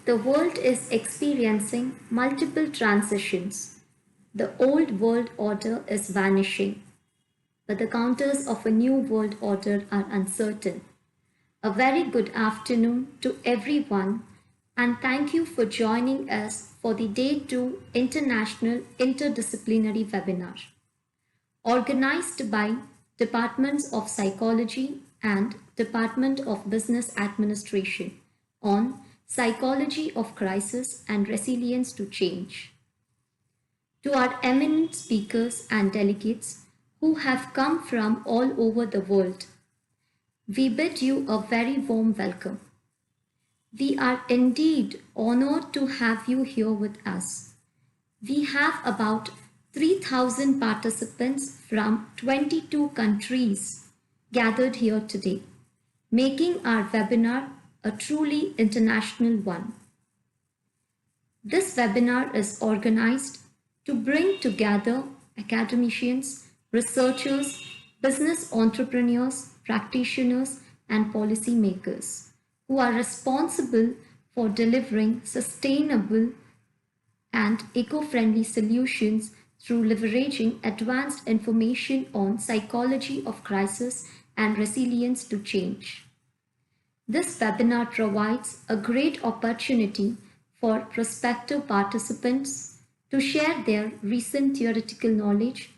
The world is experiencing multiple transitions. The old world order is vanishing, but the counters of a new world order are uncertain. A very good afternoon to everyone, and thank you for joining us for the Day 2 International Interdisciplinary Webinar, organized by Departments of Psychology and Department of Business Administration on Psychology of Crisis and Resilience to Change. To our eminent speakers and delegates who have come from all over the world, we bid you a very warm welcome. We are indeed honored to have you here with us. We have about 3,000 participants from 22 countries gathered here today, making our webinar a truly international one. This webinar is organized to bring together academicians, researchers, business entrepreneurs, practitioners, and policymakers who are responsible for delivering sustainable and eco-friendly solutions through leveraging advanced information on psychology of crisis and resilience to change. This webinar provides a great opportunity for prospective participants to share their recent theoretical knowledge,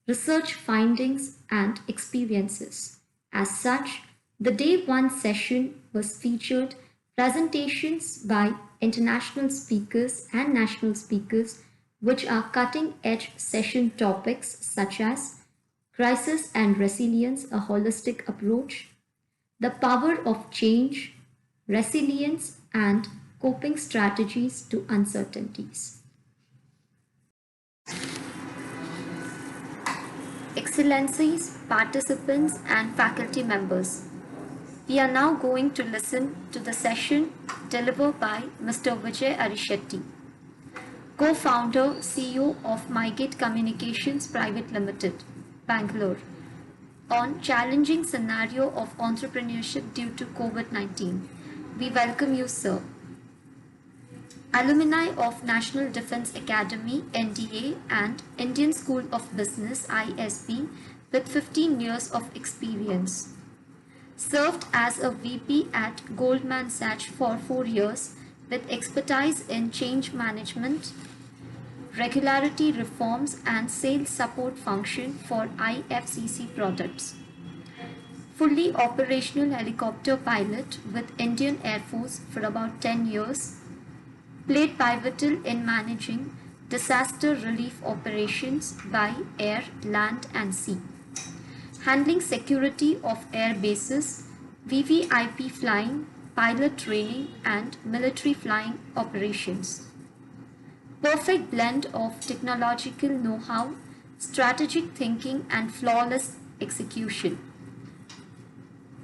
research findings, and experiences. As such, the Day 1 session was featured presentations by international speakers and national speakers, which are cutting-edge session topics such as crisis and resilience, a holistic approach, the power of change, resilience, and coping strategies to uncertainties. Excellencies, participants, and faculty members, we are now going to listen to the session delivered by Mr. Vijay Arishetty, co-founder, CEO of MyGate Communications Private Limited, Bangalore, on challenging scenario of entrepreneurship due to COVID-19. We welcome you, sir. Alumni of National Defence Academy, NDA, and Indian School of Business, ISB, with 15 years of experience. Served as a VP at Goldman Sachs for 4 years with expertise in change management, regularity reforms, and sales support function for IFCC products. Fully operational helicopter pilot with Indian Air Force for about 10 years, played pivotal in managing disaster relief operations by air, land, and sea, handling security of air bases, VVIP flying, pilot training, and military flying operations. Perfect blend of technological know-how, strategic thinking, and flawless execution.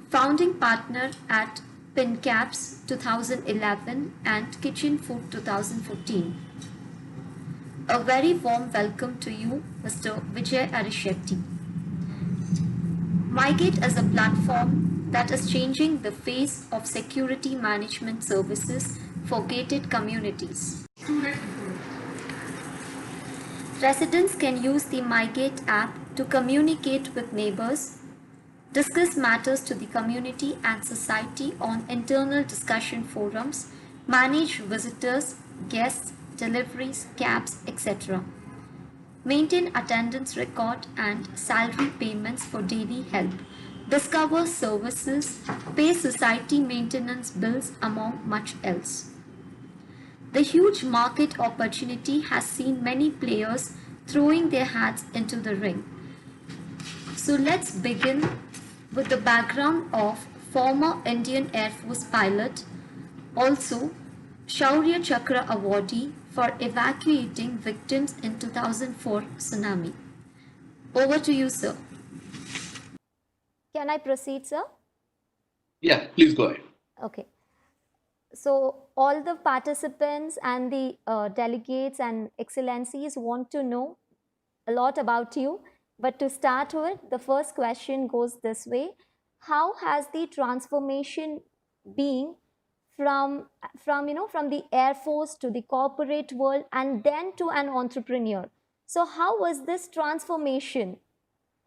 Founding partner at PinCaps 2011 and Kitchen Food 2014. A very warm welcome to you, Mr. Vijay Arishetty. MyGate is a platform that is changing the face of security management services for gated communities. Residents can use the MyGate app to communicate with neighbors, discuss matters to the community and society on internal discussion forums, manage visitors, guests, deliveries, cabs, etc. Maintain attendance record and salary payments for daily help, discover services, pay society maintenance bills, among much else. The huge market opportunity has seen many players throwing their hats into the ring. So let's begin with the background of former Indian Air Force pilot, also Shaurya Chakra awardee for evacuating victims in 2004 tsunami. Over to you, sir. Can I proceed, sir? Yeah, please go ahead. Okay. So all the participants and the delegates and excellencies want to know a lot about you. But to start with, the first question goes this way. How has the transformation been from the Air Force to the corporate world and then to an entrepreneur. So how was this transformation?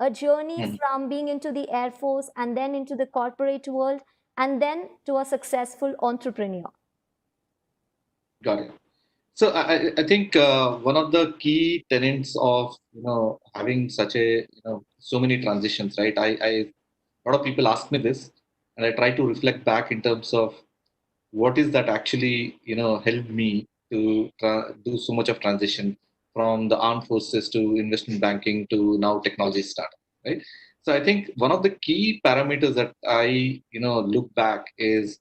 A journey Mhm. from being into the Air Force and then into the corporate world and then to a successful entrepreneur. Got it. So I think one of the key tenets of having such a so many transitions, right? A lot of people ask me this, and I try to reflect back in terms of what is that actually helped me to do so much of transition from the armed forces to investment banking to now technology startup, right? So I think one of the key parameters that I look back is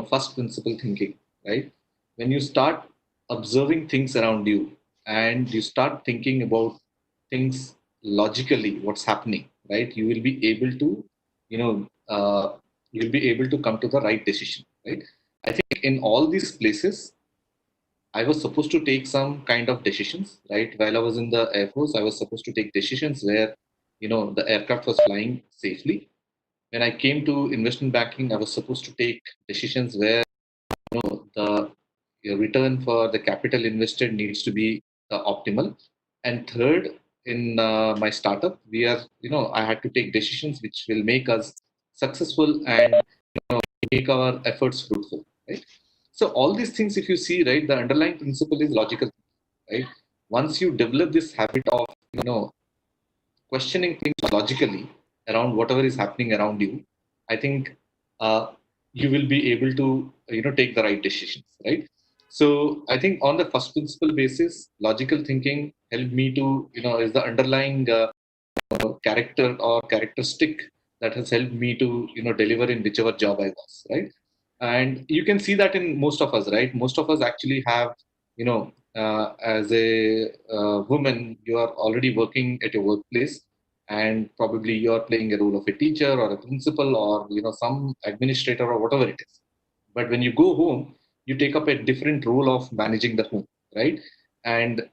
first principle thinking, right? When you start observing things around you and you start thinking about things logically, what's happening, right? You will be able to you know you'll be able to come to the right decision, right? I think in all these places, I was supposed to take some kind of decisions, right? While I was in the Air Force, I was supposed to take decisions where, the aircraft was flying safely. When I came to investment banking, I was supposed to take decisions where, the return for the capital invested needs to be optimal. And third, in my startup, I had to take decisions which will make us successful and make our efforts fruitful, right? So all these things, if you see, right, the underlying principle is logical, right? Once you develop this habit of, questioning things logically around whatever is happening around you, I think uh, you will be able to, take the right decisions, right? So I think on the first principle basis, logical thinking helped me to, is the underlying character or characteristic that has helped me to deliver in whichever job I was, right? And you can see that in most of us, right? Most of us actually have as a woman, you are already working at your workplace, and probably you are playing a role of a teacher or a principal or some administrator or whatever it is. But when you go home, you take up a different role of managing the home, right? And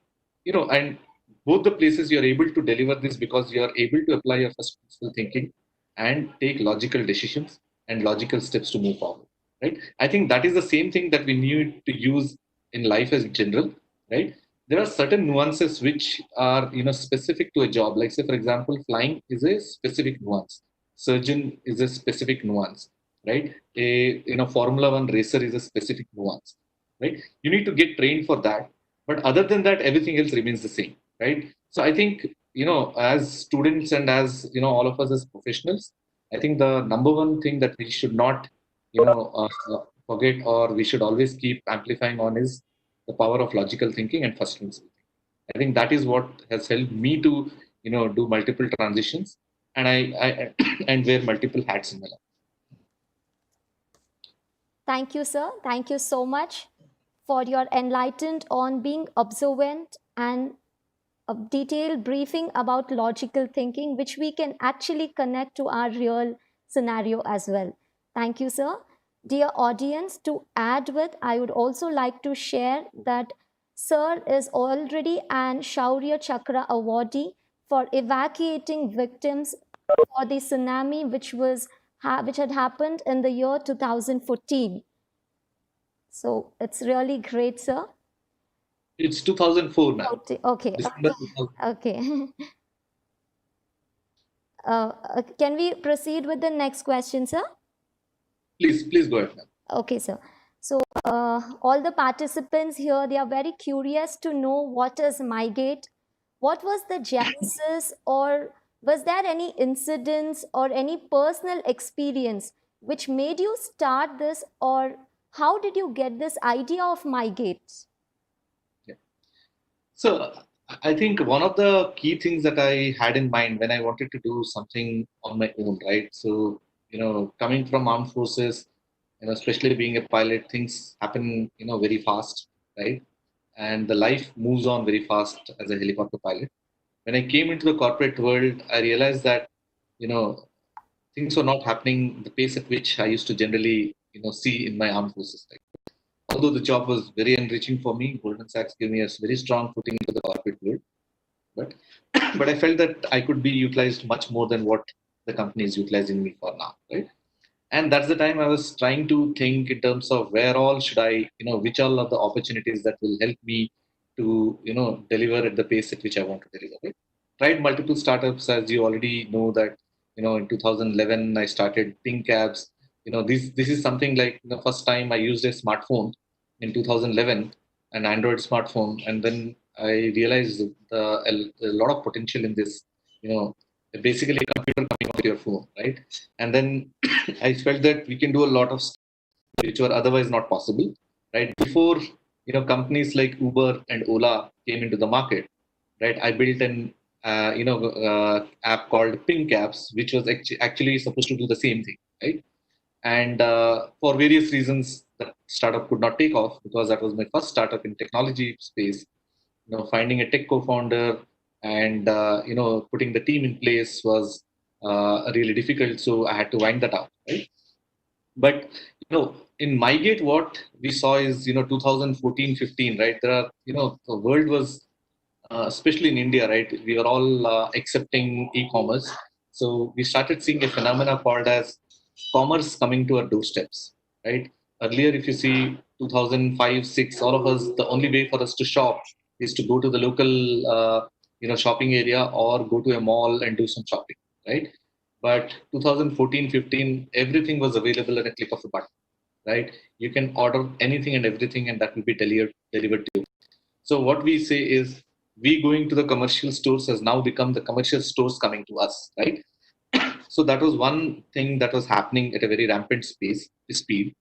and both the places you're able to deliver this because you're able to apply your first principle thinking and take logical decisions and logical steps to move forward, right? I think that is the same thing that we need to use in life as general, right? There are certain nuances which are specific to a job, like say for example flying is a specific nuance, surgeon is a specific nuance, right? A Formula 1 racer is a specific nuance, right? You need to get trained for that, but other than that everything else remains the same, right? So I think as students and as all of us as professionals, I think the number one thing that we should not forget, or we should always keep amplifying on, is the power of logical thinking and first principle. I think that is what has helped me to do multiple transitions, and I and wear multiple hats in my life. Thank you, sir. Thank you so much for your enlightened on being observant and a detailed briefing about logical thinking, which we can actually connect to our real scenario as well. Thank you, sir. Dear audience, to add with, I would also like to share that Sir is already an Shaurya Chakra awardee for evacuating victims for the tsunami which had happened in the year 2014. So it's really great, sir. It's 2004 now. Okay, okay, December 2000. okay. Can we proceed with the next question, sir? Please go ahead, ma'am. Okay, sir. So all the participants here, they are very curious to know what is MyGate. What was the genesis, or was there any incidents or any personal experience which made you start this, or how did you get this idea of MyGate? Yeah. So I think one of the key things that I had in mind when I wanted to do something on my own, right? So, coming from armed forces, especially being a pilot, things happen, very fast, right? And the life moves on very fast as a helicopter pilot. When I came into the corporate world, I realized that, you know, things were not happening the pace at which I used to generally, see in my armed forces. Right? Although the job was very enriching for me, Goldman Sachs gave me a very strong footing into the corporate world. But but I felt that I could be utilized much more than what the company is utilizing me for now, right? And that's the time I was trying to think in terms of where all should I, which all are the opportunities that will help me to, deliver at the pace at which I want to deliver. Right? Tried multiple startups, as you already know that, in 2011 I started Pink Cabs. This is something like the first time I used a smartphone in 2011, an Android smartphone, and then I realized a lot of potential in this. Basically a computer coming off your phone, right? And then I felt that we can do a lot of stuff which were otherwise not possible, right? Before companies like Uber and Ola came into the market, right? I built an app called Pink Apps, which was actually supposed to do the same thing, right? And for various reasons, that startup could not take off because that was my first startup in technology space. Finding a tech co-founder and putting the team in place was really difficult. So I had to wind that out, right? But in Mygate, what we saw is 2014-15, right? There are the world was especially in India, right? We are all accepting e-commerce. So we started seeing a phenomena called as commerce coming to our doorsteps, right? Earlier, if you see 2005, 6, all of us, the only way for us to shop is to go to the local, shopping area or go to a mall and do some shopping, right? But 2014, 15, everything was available at a click of a button, right? You can order anything and everything, and that will be delivered to you. So what we say is, we going to the commercial stores has now become the commercial stores coming to us, right? So that was one thing that was happening at a very rampant speed.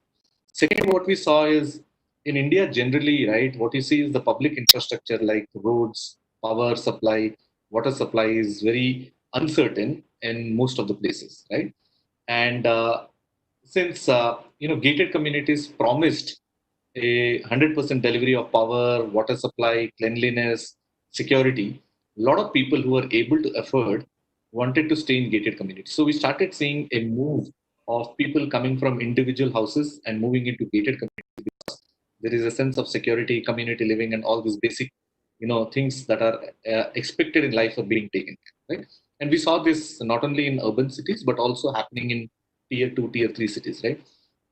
Second, what we saw is in India generally, right? What you see is the public infrastructure like roads, power supply, water supply is very uncertain in most of the places, right? And since gated communities promised a 100% delivery of power, water supply, cleanliness, security, a lot of people who were able to afford wanted to stay in gated communities. So we started seeing a move of people coming from individual houses and moving into gated communities. There is a sense of security, community living, and all these basic, things that are expected in life are being taken care, right? And we saw this not only in urban cities but also happening in tier two, tier three cities, right?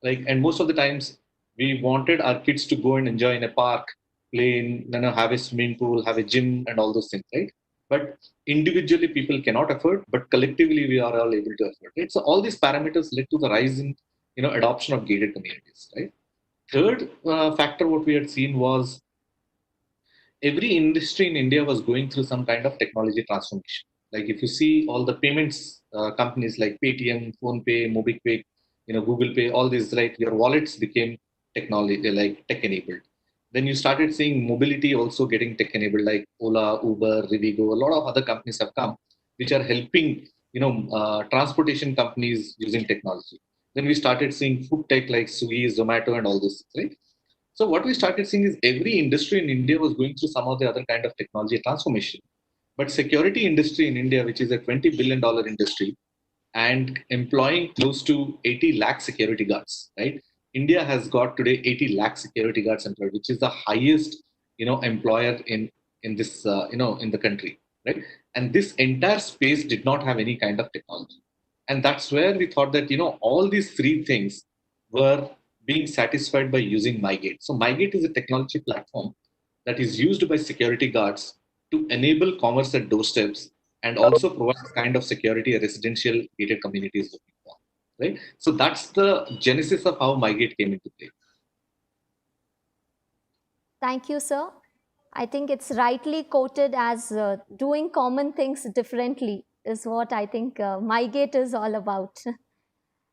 Like, and most of the times we wanted our kids to go and enjoy in a park, play in, have a swimming pool, have a gym, and all those things, right? But individually people cannot afford, but collectively we are all able to afford, right? So all these parameters led to the rise in, adoption of gated communities, right? Third factor, what we had seen was every industry in India was going through some kind of technology transformation. Like if you see all the payments companies like Paytm, PhonePe, MobiKwik, Google Pay, all these, right? Your wallets became technology, like tech enabled. Then you started seeing mobility also getting tech enabled, like Ola, Uber, Rivigo. A lot of other companies have come, which are helping, transportation companies using technology. Then we started seeing food tech like Swiggy, Zomato, and all this, right? So what we started seeing is every industry in India was going through some of the other kind of technology transformation. But security industry in India, which is a $20 billion industry and employing close to 80 lakh security guards, right? India has got today 80 lakh security guards employed, which is the highest, employer in this, in the country, right? And this entire space did not have any kind of technology. And that's where we thought that, all these three things were being satisfied by using MyGate. So MyGate is a technology platform that is used by security guards to enable commerce at doorsteps and also provide the kind of security a residential gated community is looking for. Right? So that's the genesis of how MyGate came into play. Thank you, sir. I think it's rightly quoted as doing common things differently is what I think MyGate is all about.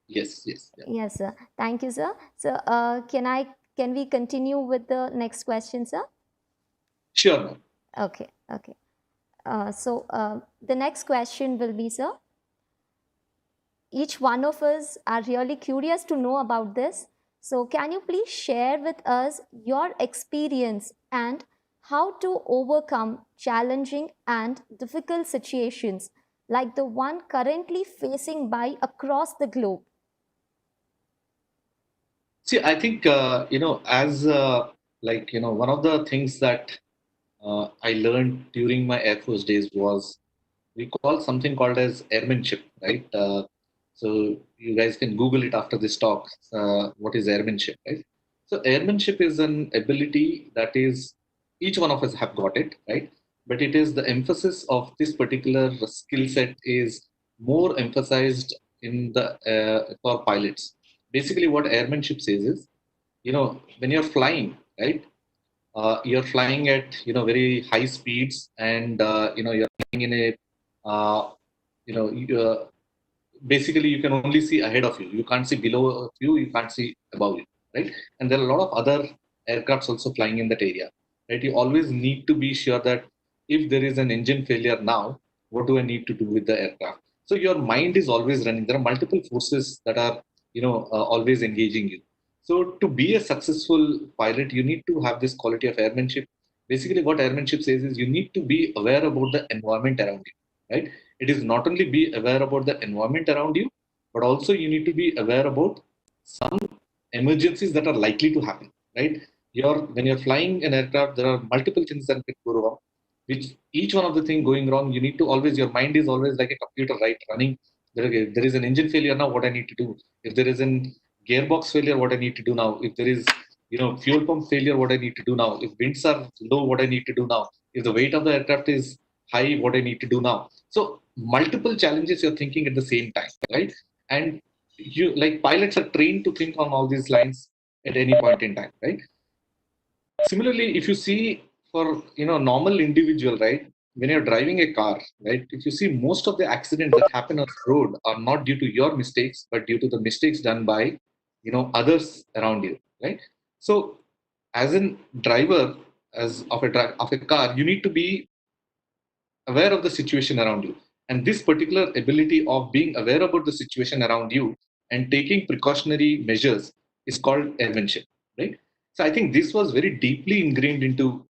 Yes, yes. Yeah. Yes, sir. Thank you, sir. So, can we continue with the next question, sir? Sure, ma'am. Okay, okay. The next question will be, sir, each one of us are really curious to know about this. So, can you please share with us your experience and how to overcome challenging and difficult situations like the one currently facing by across the globe? See, I think, as one of the things that I learned during my Air Force days was we call something called as airmanship, right? So you guys can Google it after this talk. What is airmanship, right? So airmanship is an ability that is each one of us have got it, right? But it is the emphasis of this particular skill set is more emphasized in the for pilots. Basically, what airmanship says is, when you're flying, right? You're flying at very high speeds, and you're flying in a uh, you know you, basically you can only see ahead of you. You can't see below you, you can't see above you, right? And there are a lot of other aircrafts also flying in that area, right? You always need to be sure that if there is an engine failure now, what do I need to do with the aircraft? So your mind is always running. There are multiple forces that are always engaging you. So to be a successful pilot, you need to have this quality of airmanship. Basically what airmanship says is you need to be aware about the environment around you, right? It is not only be aware about the environment around you, but also you need to be aware about some emergencies that are likely to happen, right? When you're flying an aircraft, there are multiple things that can go wrong. Which each one of the thing going wrong, you need to always, your mind is always like a computer, right? Running. There is an engine failure now. What I need to do? If there is an gearbox failure, what I need to do now? If there is fuel pump failure, what I need to do now? If winds are low, what I need to do now? If the weight of the aircraft is high, what I need to do now? So multiple challenges you're thinking at the same time, right? And you, like, pilots are trained to think on all these lines at any point in time, right? Similarly, if you see for normal individual, right, when you're driving a car, right, if you see most of the accidents that happen on the road are not due to your mistakes, but due to the mistakes done by others around you, right? So as a driver, as of a car, you need to be aware of the situation around you. And this particular ability of being aware about the situation around you and taking precautionary measures is called airmanship, right? So I think this was very deeply ingrained into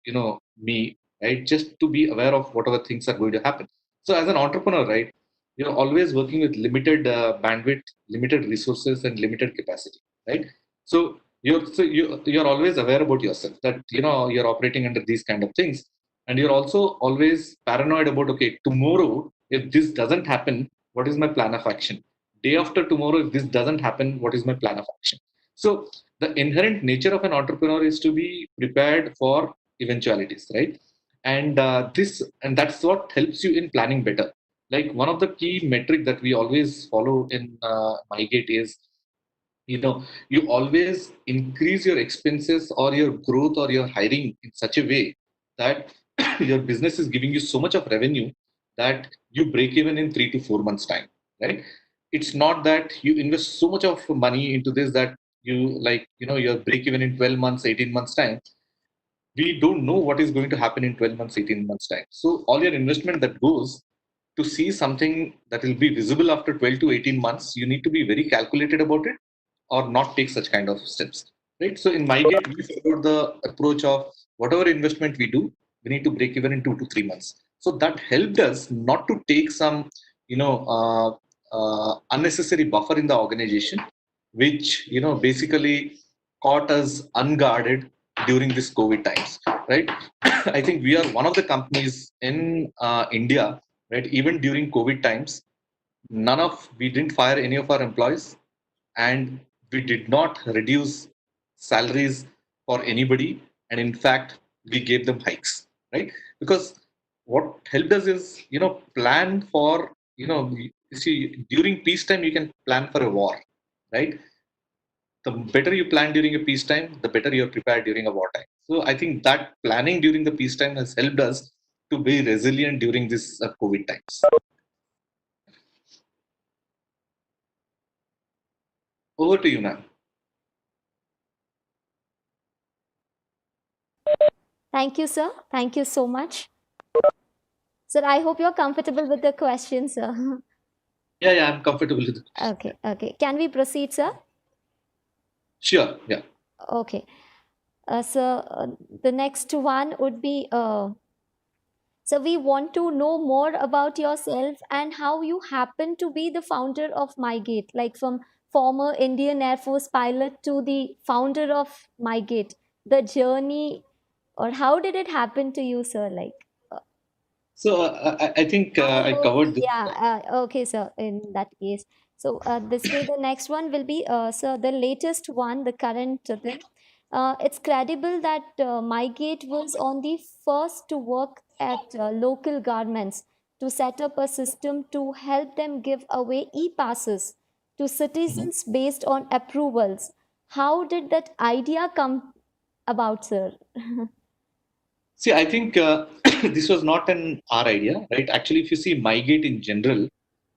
me, right? Just to be aware of whatever things are going to happen. So as an entrepreneur, right, you're always working with limited bandwidth, limited resources, and limited capacity, right? So you're always aware about yourself that you're operating under these kind of things, and you're also always paranoid about, okay, tomorrow if this doesn't happen, what is my plan of action? Day after tomorrow, if this doesn't happen, what is my plan of action? So the inherent nature of an entrepreneur is to be prepared for eventualities, right? And that's what helps you in planning better. Like, one of the key metric that we always follow in mygate is, you always increase your expenses or your growth or your hiring in such a way that your business is giving you so much of revenue that you break even in 3 to 4 months time, right? It's not that you invest so much of money into this that you, like, you're break even in 12 months, 18 months time. We don't know what is going to happen in 12 months, 18 months time. So all your investment that goes to see something that will be visible after 12 to 18 months, you need to be very calculated about it or not take such kind of steps, right? So in my case, we followed the approach of whatever investment we do, we need to break even in 2 to 3 months. So that helped us not to take some, unnecessary buffer in the organization, which basically caught us unguarded during this COVID times, right? I think we are one of the companies in India, right? Even during COVID times, we didn't fire any of our employees, and we did not reduce salaries for anybody, and in fact we gave them hikes, right? Because what helped us is plan for, you see, during peacetime you can plan for a war, right? The better you plan during a peacetime, the better you're prepared during a wartime. So I think that planning during the peacetime has helped us to be resilient during this COVID times. Over to you, ma'am. Thank you, sir. Thank you so much. Sir, I hope you're comfortable with the question, sir. Yeah, yeah, I'm comfortable with the question. Okay, okay. Can we proceed, sir? Sure, yeah. Okay. So the next one would be so we want to know more about yourself and how you happen to be the founder of MyGate, like from former Indian Air Force pilot to the founder of MyGate. The journey, or how did it happen to you, sir? Like, So I think I covered this. Yeah, okay, sir. In that case, so this way, the next one will be, sir, the latest one, the current thing. It's credible that MyGate was on the first to work at local governments to set up a system to help them give away e-passes to Mhm. citizens based on approvals. How did that idea come about, sir? See, I think this was not an our idea, right? Actually, if you see MyGate in general,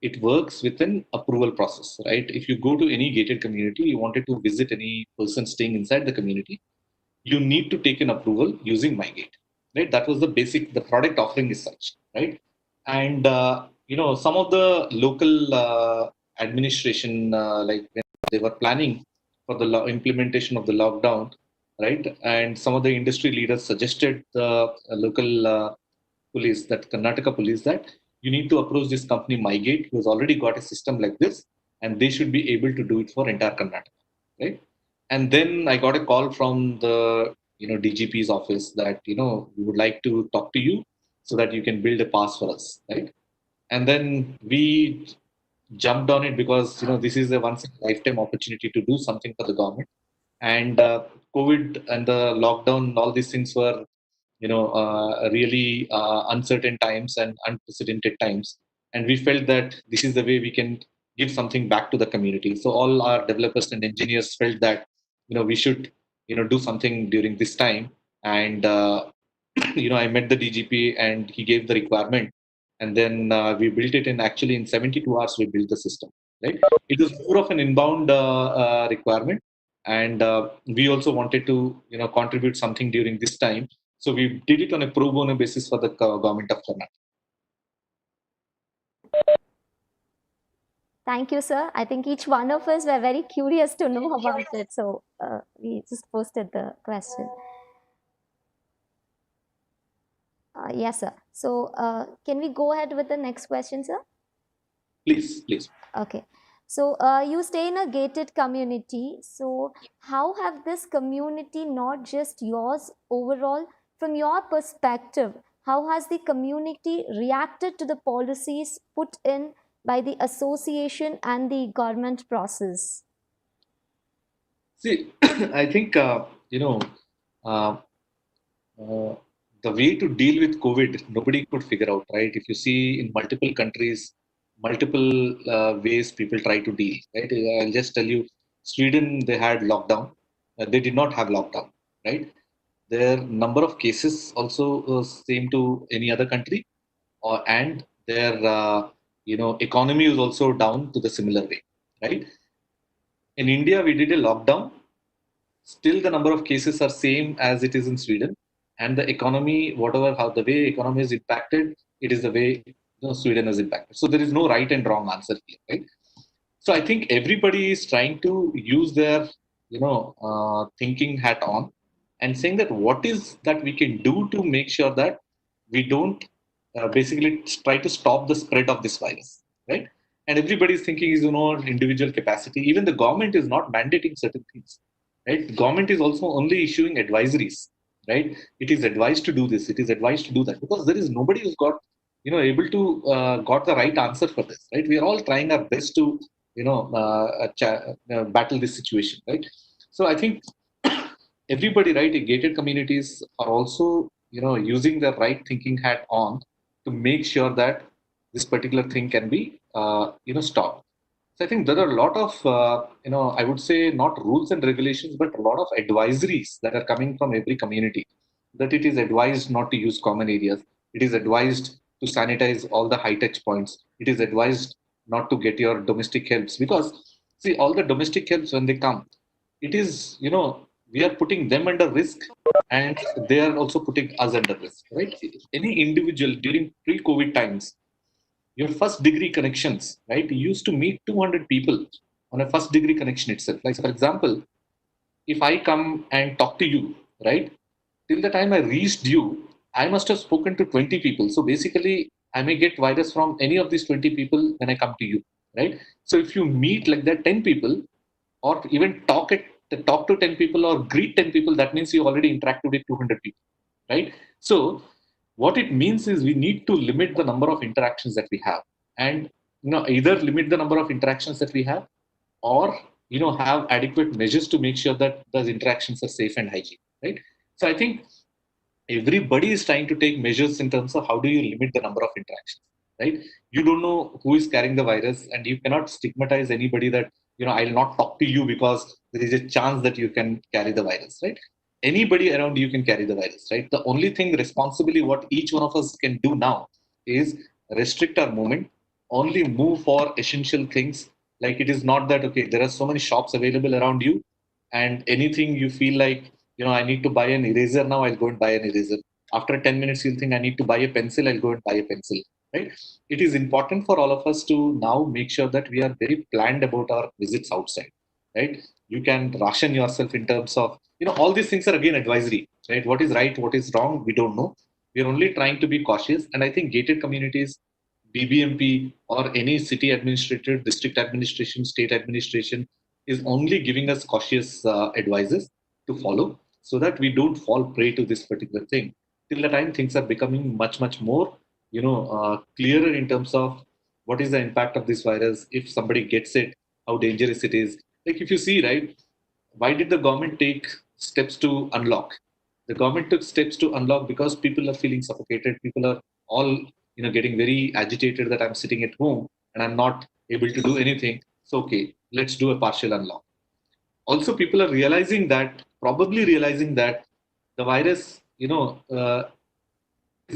it works with an approval process, right? If you go to any gated community, you wanted to visit any person staying inside the community, you need to take an approval using MyGate, right? That was the basic. The product offering is such, right? And some of the local administration, like when they were planning for the implementation of the lockdown, right? And some of the industry leaders suggested the local police, that Karnataka police, that you need to approach this company MyGate, who has already got a system like this, and they should be able to do it for entire Karnataka, right? And then I got a call from the DGP's office that we would like to talk to you so that you can build a pass for us, right? And then we jumped on it because this is a once in a lifetime opportunity to do something for the government. And COVID and the lockdown, all these things were really uncertain times and unprecedented times, and we felt that this is the way we can give something back to the community. So all our developers and engineers felt that we should do something during this time. And I met the DGP and he gave the requirement, and then we built it in actually in 72 hours. We built the system, right? It was more of an inbound requirement, and we also wanted to contribute something during this time, so we did it on a pro bono basis for the government of Karnataka. Thank you, sir. I think each one of us were very curious to know about it, so we just posted the question. Yes, sir. So, can we go ahead with the next question, sir? Please, please. Okay. So, you stay in a gated community. So, how have this community, not just yours overall, from your perspective, how has the community reacted to the policies put in by the association and the government process? See, I think uh, uh, the way to deal with COVID, nobody could figure out, right? If you see in multiple countries, multiple ways people try to deal, right? I'll just tell you, Sweden, they had lockdown. They did not have lockdown, right? Their number of cases also same to any other country, and their economy is also down to the similar way, right? In India, we did a lockdown. Still, the number of cases are same as it is in Sweden, and the economy, whatever how the way economy is impacted, it is the way Sweden is impacted. So there is no right and wrong answer here, right? So I think everybody is trying to use their thinking hat on and saying that what is that we can do to make sure that we don't basically try to stop the spread of this virus, right? And everybody is thinking is individual capacity. Even the government is not mandating certain things, right? The government is also only issuing advisories, right? It is advised to do this, it is advised to do that, because there is nobody who's got able to got the right answer for this, right? We are all trying our best to battle this situation, right? So I think everybody, right, in gated communities are also using the right thinking hat on to make sure that this particular thing can be stopped. So I think there are a lot of I would say not rules and regulations, but a lot of advisories that are coming from every community, that it is advised not to use common areas, it is advised to sanitize all the high touch points, it is advised not to get your domestic helps, because see, all the domestic helps, when they come, it is we are putting them under risk, and they are also putting us under risk, right? Any individual during pre-COVID times, your first degree connections, right? You used to meet 200 people on a first degree connection itself. Like, for example, if I come and talk to you, right, till the time I reached you, I must have spoken to 20 people. So basically, I may get virus from any of these 20 people when I come to you, right? So if you meet like that 10 people, or even talk to 10 people or greet 10 people, that means you already interacted with 200 people, right? So What it means is we need to limit the number of interactions that we have, and either limit the number of interactions that we have, or have adequate measures to make sure that those interactions are safe and hygiene, right? So I think everybody is trying to take measures in terms of how do you limit the number of interactions, right? You don't know who is carrying the virus, and you cannot stigmatize anybody that I'll not talk to you because there is a chance that you can carry the virus, right? Anybody around you can carry the virus, right? The only thing responsibly what each one of us can do now is restrict our movement, only move for essential things. Like, it is not that okay, there are so many shops available around you, and anything you feel like, I need to buy an eraser now, I'll go and buy an eraser. After 10 minutes, you'll think I need to buy a pencil, I'll go and buy a pencil, right? It is important for all of us to now make sure that we are very planned about our visits outside, right? You can ration yourself in terms of, all these things are again advisory, right? What is right, what is wrong, we don't know. We are only trying to be cautious. And I think gated communities, BBMP, or any city administrator, district administration, state administration is only giving us cautious advices to follow, so that we don't fall prey to this particular thing. Till the time things are becoming much, much more, clearer in terms of what is the impact of this virus, if somebody gets it, how dangerous it is. Like, if you see, right, why did the government take steps to unlock? The government took steps to unlock because people are feeling suffocated. People are all, getting very agitated that I'm sitting at home and I'm not able to do anything. So, okay, let's do a partial unlock. Also, people are probably realizing that the virus, is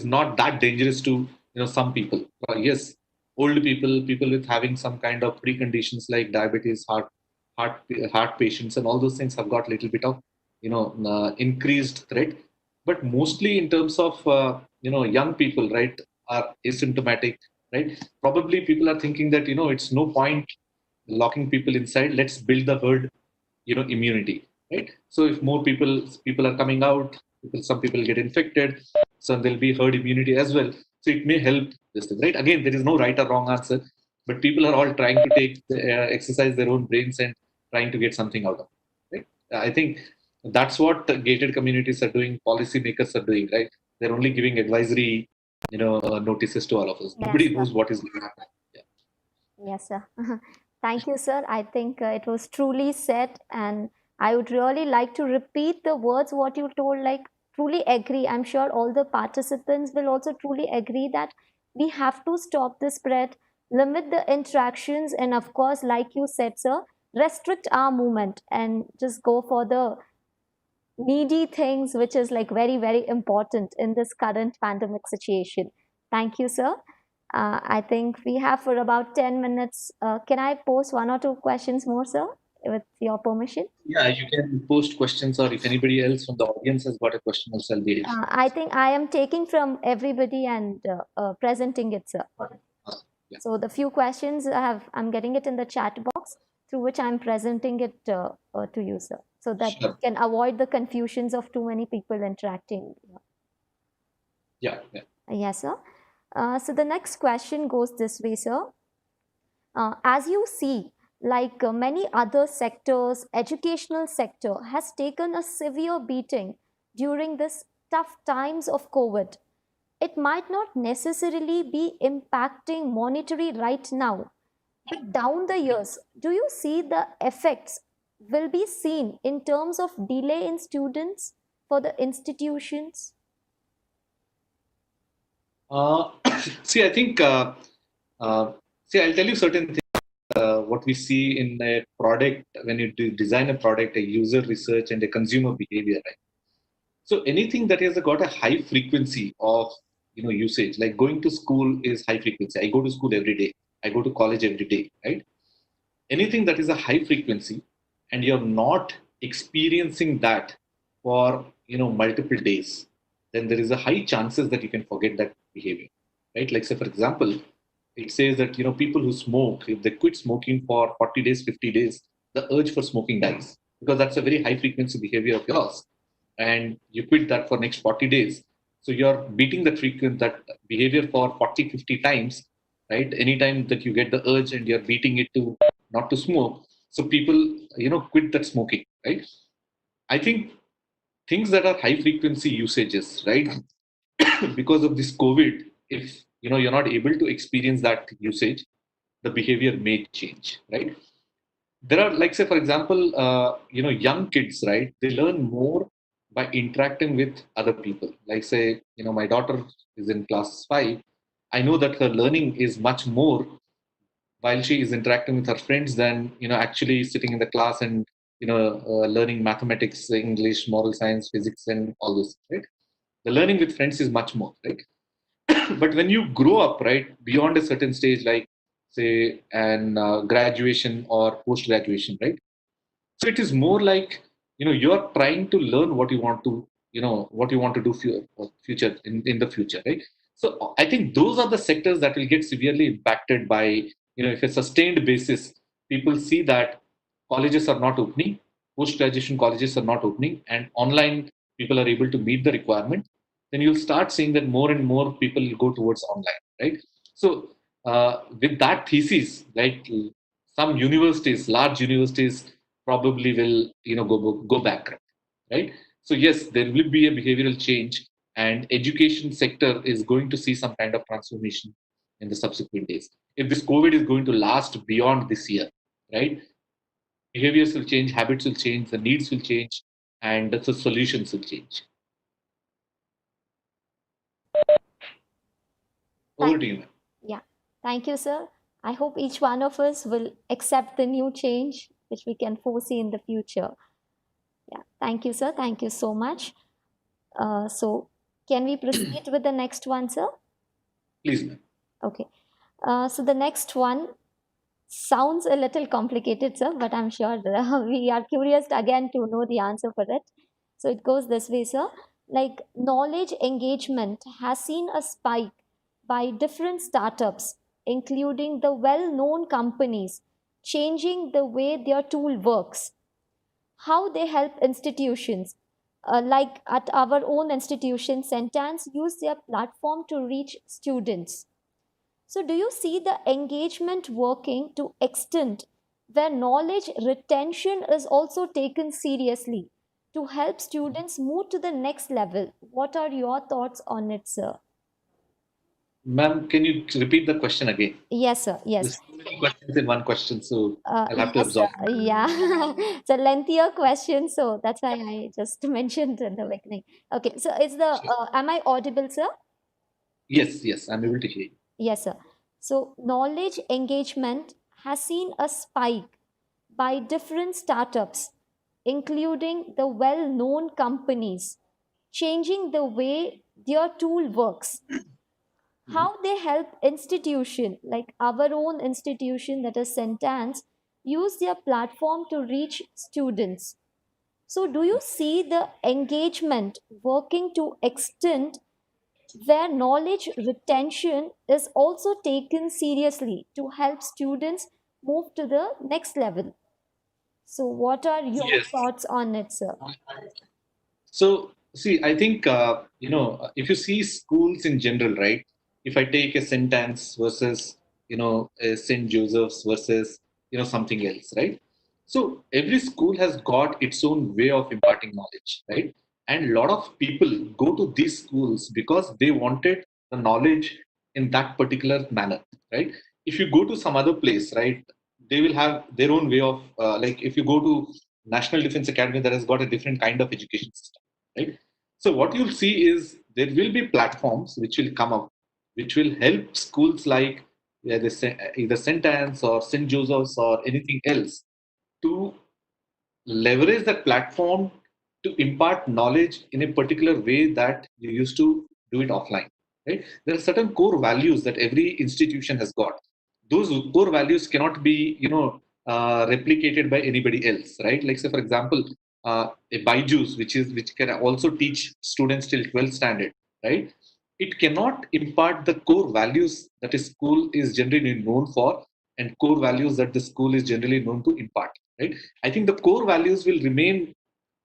not that dangerous to some people. Yes, old people, people with having some kind of preconditions like diabetes, heart heart patients, and all those things have got a little bit of increased threat. But mostly in terms of young people, right, are asymptomatic, right? Probably people are thinking that it's no point locking people inside. Let's build the herd immunity, right? So if more people are coming out, some people get infected, so there'll be herd immunity as well. So it may help this thing, right? Again, there is no right or wrong answer, but people are all trying to exercise their own brains and trying to get something out of it, right? I think that's what gated communities are doing, policymakers are doing, right? They're only giving advisory notices to all of us. Yes, Nobody sir. knows what is going to happen. Yeah. Yes, sir. Thank you, sir. I think it was truly said, and I would really like to repeat the words what you told. Like, truly agree. I'm sure all the participants will also truly agree that we have to stop the spread, limit the interactions, and of course, like you said, sir, restrict our movement and just go for the needy things, which is like very, very important in this current pandemic situation. Thank you, sir. I think we have for about 10 minutes. Can I post one or two questions more, sir, with your permission? Yeah, you can post questions, or if anybody else from the audience has got a question, also I'll be happy. I think I am taking from everybody and presenting it, sir. Awesome. Yeah. So the few questions I'm getting it in the chat box through which I'm presenting it to you, sir, so that Sure. you can avoid the confusions of too many people interacting. Yeah. Yeah. Yes, sir. So the next question goes this way, sir. As you see, like many other sectors, educational sector has taken a severe beating during this tough times of COVID. It might not necessarily be impacting monetary right now, but down the years, do you see the effects will be seen in terms of delay in students for the institutions? Uh, see, I think, see, I'll tell you certain things. What we see in a product, when you design a product, a user research and a consumer behavior, right? So anything that has got a high frequency of usage, like going to school is high frequency. I go to school every day. I go to college every day, right? Anything that is a high frequency and you're not experiencing that for multiple days, then there is a high chances that you can forget that behavior, right? Like, say for example, it says that people who smoke, if they quit smoking for 40 days, 50 days, the urge for smoking dies, because that's a very high frequency behavior of yours, and you quit that for next 40 days. So you're beating that behavior for 40, 50 times, right? Anytime that you get the urge and you're beating it to not to smoke, so people quit that smoking, right? I think things that are high frequency usages, right, because of this COVID, if you're not able to experience that usage, the behavior may change, right? There are, like, say for example, young kids, right? They learn more by interacting with other people. Like, say, my daughter is in class 5. I know that her learning is much more while she is interacting with her friends than actually sitting in the class and learning mathematics, English, moral science, physics, and all this, right? The learning with friends is much more, right? But when you grow up, right, beyond a certain stage, like, say, an graduation or post graduation, right? So it is more like, you're trying to learn what you want to, what you want to do for your future, in the future, right? So I think those are the sectors that will get severely impacted by, if a sustained basis, people see that colleges are not opening, post graduation colleges are not opening, and online people are able to meet the requirement, then you'll start seeing that more and more people will go towards online, right? So with that thesis, like, some universities, large universities, probably will go bankrupt, right? So yes, there will be a behavioral change, and education sector is going to see some kind of transformation in the subsequent days. If this COVID is going to last beyond this year, right? Behaviors will change, habits will change, the needs will change, and the solutions will change. Over Thank to you, ma'am. Yeah, thank you, sir. I hope each one of us will accept the new change which we can foresee in the future. Yeah, thank you, sir. Thank you so much. So, can we proceed with the next one, sir? Please, ma'am. Okay. So, the next one sounds a little complicated, sir, but I'm sure we are curious again to know the answer for it. So, it goes this way, sir. Like, knowledge engagement has seen a spike by different startups, including the well known companies, changing the way their tool works, how they help institutions. Like at our own institution, St.Anne's use their platform to reach students. So, do you see the engagement working to extent where knowledge retention is also taken seriously to help students move to the next level? What are your thoughts on it, sir? Ma'am, can you repeat the question again? Yes, sir. Yes. There's so many questions in one question, so I'll have to Yes, sir. absorb. Yeah. It's a lengthier question, so that's why I just mentioned in the beginning. Okay, so is the Sure. am I audible, sir? Yes, yes, I'm able to hear you. Yes, sir. So knowledge engagement has seen a spike by different startups, including the well-known companies, changing the way their tool works, Mhm. how they help institution like our own institution, that is St.Anne's, use their platform to reach students. So do you see the engagement working to extent where knowledge retention is also taken seriously to help students move to the next level? So what are your Yes. thoughts on it, sir? So, see, I think, if you see schools in general, right? If I take a sentence versus, a St. Joseph's versus, something else, right? So every school has got its own way of imparting knowledge, right? And a lot of people go to these schools because they wanted the knowledge in that particular manner, right? If you go to some other place, right, they will have their own way of, like, if you go to National Defense Academy, that has got a different kind of education system, right? So what you'll see is there will be platforms which will come up, which will help schools like, either St. Anne's or St. Joseph's or anything else to leverage that platform to impart knowledge in a particular way that you used to do it offline, right? There are certain core values that every institution has got. Those core values cannot be, replicated by anybody else, right? Like, say for example, a Byju's, which can also teach students till 12th standard, right? It cannot impart the core values that a school is generally known for, and core values that the school is generally known to impart, right? I think the core values will remain,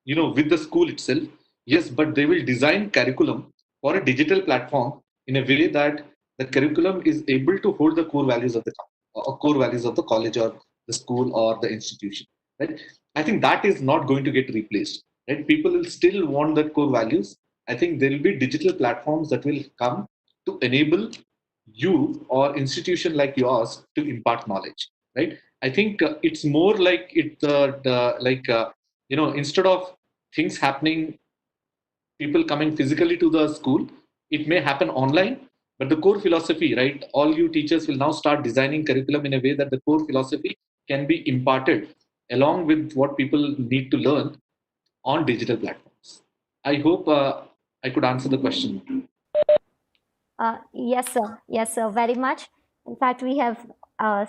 with the school itself, yes, but they will design curriculum for a digital platform in a way that the curriculum is able to hold the core values of the core values of the college or the school or the institution, right? I think that is not going to get replaced, right? People will still want the core values, I think there will be digital platforms that will come to enable you or institution like yours to impart knowledge, right? I think it's more like instead of things happening, people coming physically to the school, it may happen online, but the core philosophy, right? All you teachers will now start designing curriculum in a way that the core philosophy can be imparted along with what people need to learn on digital platforms. I hope I could answer the question. Yes, sir. Yes, sir. Very much. In fact, we have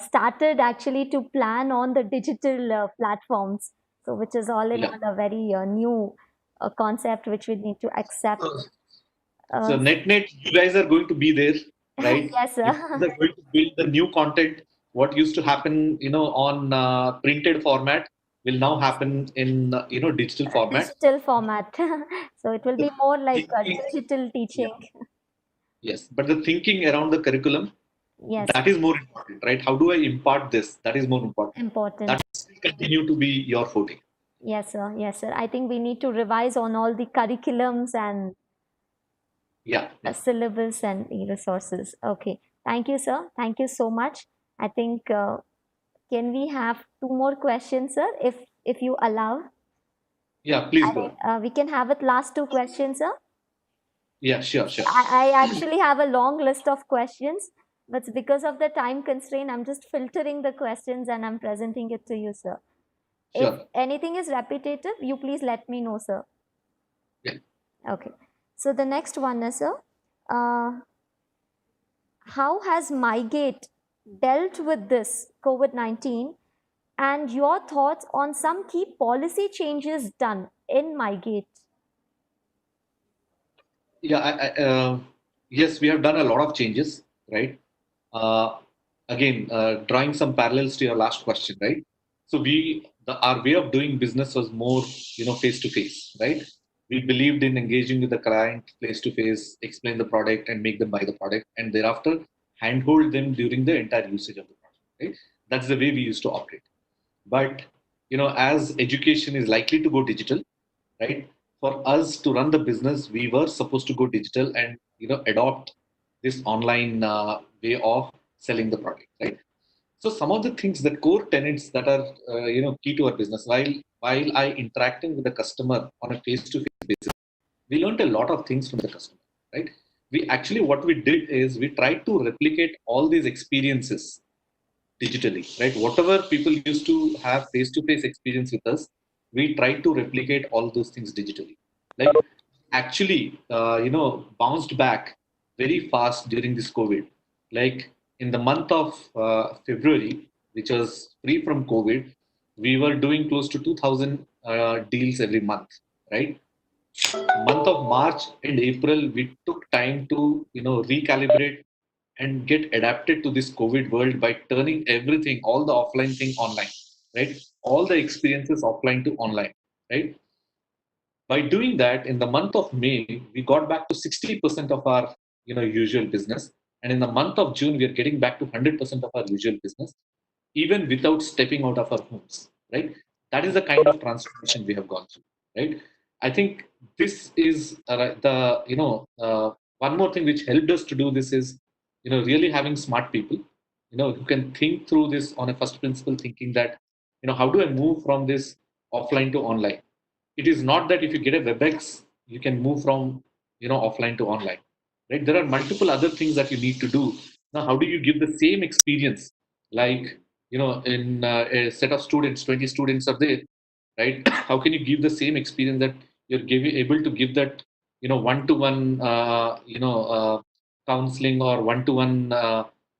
started actually to plan on the digital platforms, so which is all in Yeah. all a very new concept which we need to accept. So, Uh, so net, you guys are going to be there, right? yes, You guys sir. are going to build the new content. What used to happen, on printed format will now happen in digital format. Digital format. So it will The be more like a thinking, digital yeah, teaching. yes, but the thinking around the curriculum, Yes, that is more important, right? How do I impart this? That is more important. important. That will continue to be your forte. Yes, sir. Yes, sir. I think we need to revise on all the curriculums and Yeah, yeah, syllabus and resources. Okay. Thank you, sir. Thank you so much. I think can we have two more questions, sir, if you allow? yeah. Please go on. We can have it last two questions, sir. Yeah, sure, sure, I actually have a long list of questions, but because of the time constraint, I'm just filtering the questions and I'm presenting it to you, sir. If sure. anything is repetitive, you please let me know, sir. Yeah. Okay. So the next one is, sir, uh, how has MyGate dealt with this COVID-19 and your thoughts on some key policy changes done in MyGate? Yeah, yes, we have done a lot of changes, right? Uh, Again, drawing some parallels to your last question, right? So our way of doing business was more, face to face, right? We believed in engaging with the client face to face, explain the product, and make them buy the product, and thereafter handhold them during the entire usage of the product, right? That's the way we used to operate. But as education is likely to go digital, right? For us to run the business, we were supposed to go digital and adopt this online way of selling the product, right? So some of the things, the core tenets that are key to our business, while I interacting with the customer on a face-to-face basis, we learned a lot of things from the customer, right? We actually what we did is we tried to replicate all these experiences digitally, right? Whatever people used to have face-to-face experience with us, we try to replicate all those things digitally. Like actually, bounced back very fast during this COVID. Like in the month of February, which was free from COVID, we were doing close to 2,000 deals every month, right? Month of March and April, we took time to recalibrate and get adapted to this COVID world by turning everything, all the offline thing online, right? All the experiences offline to online, right? By doing that, in the month of May, we got back to 60% of our usual business, and in the month of June, we are getting back to 100% of our usual business, even without stepping out of our homes, right? That is the kind of transformation we have gone through, right? I think this is the one more thing which helped us to do this is really having smart people who can think through this on a first principle thinking that how do I move from this offline to online. It is not that if you get a WebEx, you can move from offline to online. Right? There are multiple other things that you need to do. Now, how do you give the same experience? Like in a set of students, 20 students are there, right? How can you give the same experience that you're able to give that one-to-one counseling or one-to-one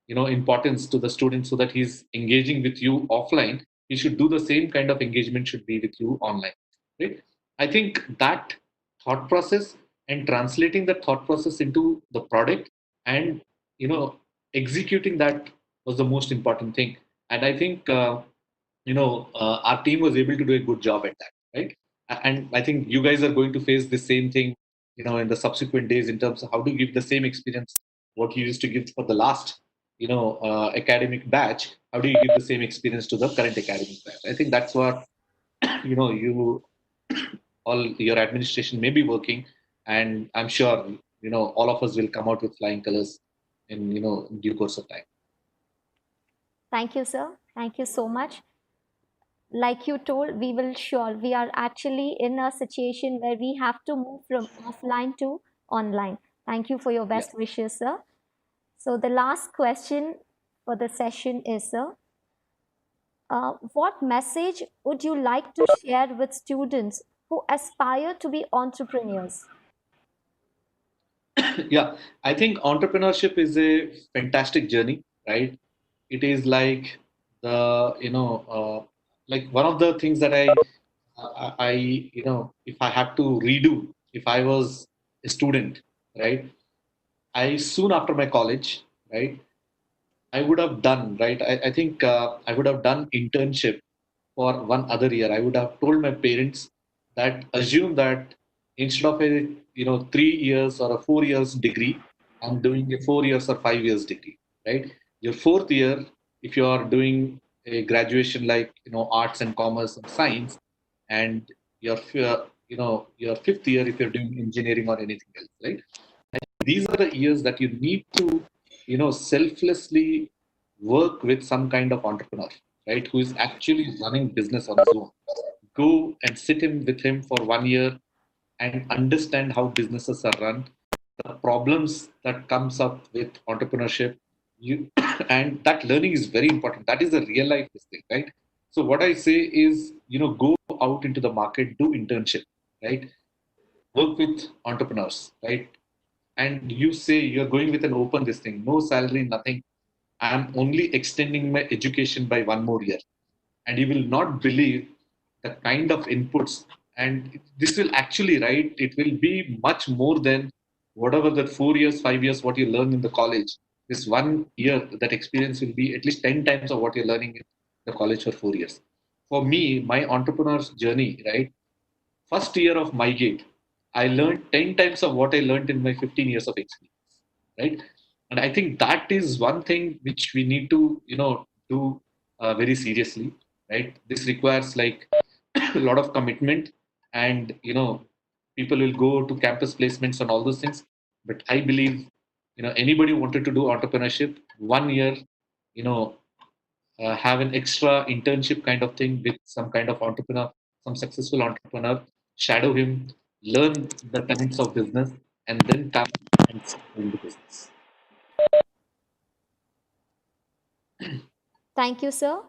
importance to the student so that he's engaging with you offline. He should do the same kind of engagement should be with you online, right? I think that thought process and translating the thought process into the product and you know executing that was the most important thing. And I think our team was able to do a good job at that, right? And I think you guys are going to face the same thing, in the subsequent days in terms of how to give the same experience what you used to give for the last academic batch. How do you give the same experience to the current academic batch? I think that's what you all your administration may be working. and I'm sure all of us will come out with flying colors in in due course of time. Thank you, sir. Thank you so much. Like you told, we are actually in a situation where we have to move from offline to online. Thank you for your Yeah. best wishes, sir. So the last question for the session is, sir, what message would you like to share with students who aspire to be entrepreneurs? Yeah, I think entrepreneurship is a fantastic journey, right? It is like the like one of the things that I if I have to redo, if I was a student, right? I soon after my college, right? I would have done, right? I think I would have done internship for one other year. I would have told my parents that assume that instead of a 3 years or a 4 years degree, I'm doing a 4 years or 5 years degree, right? Your fourth year, if you are doing a graduation like arts and commerce and science, and your fifth year if you're doing engineering or anything else, right? These are the years that you need to selflessly work with some kind of entrepreneur, right, who is actually running business on his own. Go and sit in with him for 1 year and understand how businesses are run, the problems that comes up with entrepreneurship. You and that learning is very important. That is a real life thing, right? So what I say is, go out into the market, do internship, right? Work with entrepreneurs, right? And you say you're going with an open this thing, no salary, nothing. I'm only extending my education by one more year. And you will not believe the kind of inputs. And this will actually, right, it will be much more than whatever that 4 years, 5 years, what you learn in the college. This 1 year, that experience will be at least 10 times of what you're learning in the college for 4 years. For me, my entrepreneur's journey, right? First year of my gate, I learned 10 times of what I learned in my 15 years of experience, right? And I think that is one thing which we need to, do very seriously, right? This requires like a lot of commitment, and, people will go to campus placements and all those things. But I believe, anybody who wanted to do entrepreneurship, 1 year, you know, have an extra internship kind of thing with some kind of entrepreneur, some successful entrepreneur, shadow him, learn the tenets of business, and then come and start doing the business. Thank you, sir.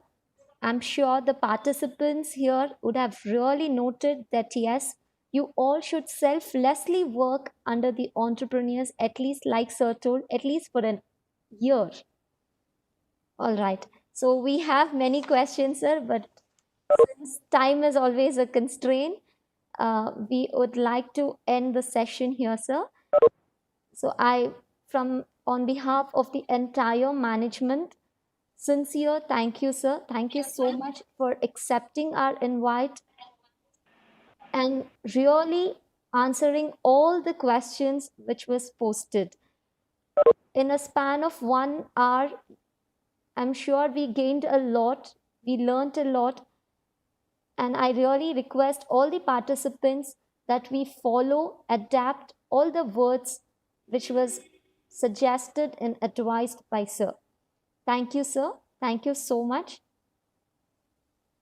I'm sure the participants here would have really noted that yes, you all should selflessly work under the entrepreneurs, at least like Sir told, at least for an year. All right. So we have many questions, sir, but since time is always a constraint, we would like to end the session here, sir. So from on behalf of the entire management, sincere thank you, sir. Thank you so much for accepting our invite and really answering all the questions which was posted. In a span of 1 hour, I'm sure we gained a lot, we learned a lot, and I really request all the participants that we follow, adapt all the words which was suggested and advised by sir. Thank you, sir. Thank you so much.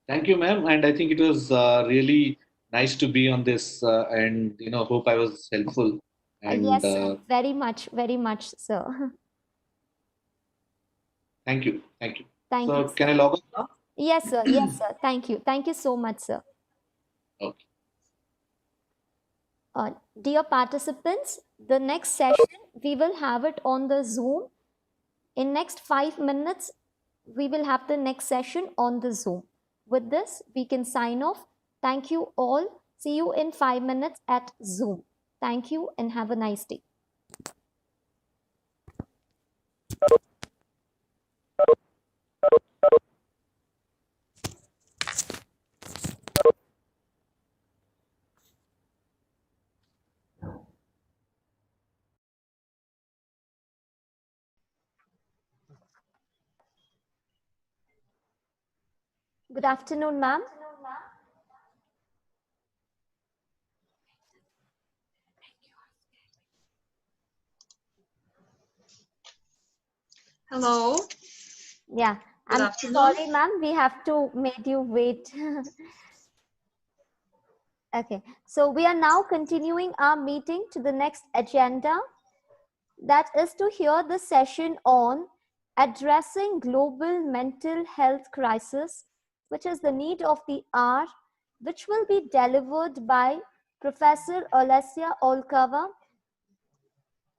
Thank you, ma'am. And I think it was really nice to be on this, and hope I was helpful. And Yes, sir. Very much, sir. thank you, thank you. Thank you, So can I sir. log off Yes, sir. Yes, sir. Thank you. Thank you so much, sir. now? Okay. Dear participants, the next session we will have it on the Zoom. In next 5 minutes, we will have the next session on the Zoom. With this, we can sign off. Thank you all. See you in 5 minutes at Zoom. Thank you and have a nice day. Good afternoon, ma'am. Hello. Yeah, Good I'm afternoon. sorry, ma'am. We have to make you wait. Okay, so we are now continuing our meeting to the next agenda. That is to hear the session on addressing global mental health crisis, which is the need of the hour, which will be delivered by Professor Olesya Olkava,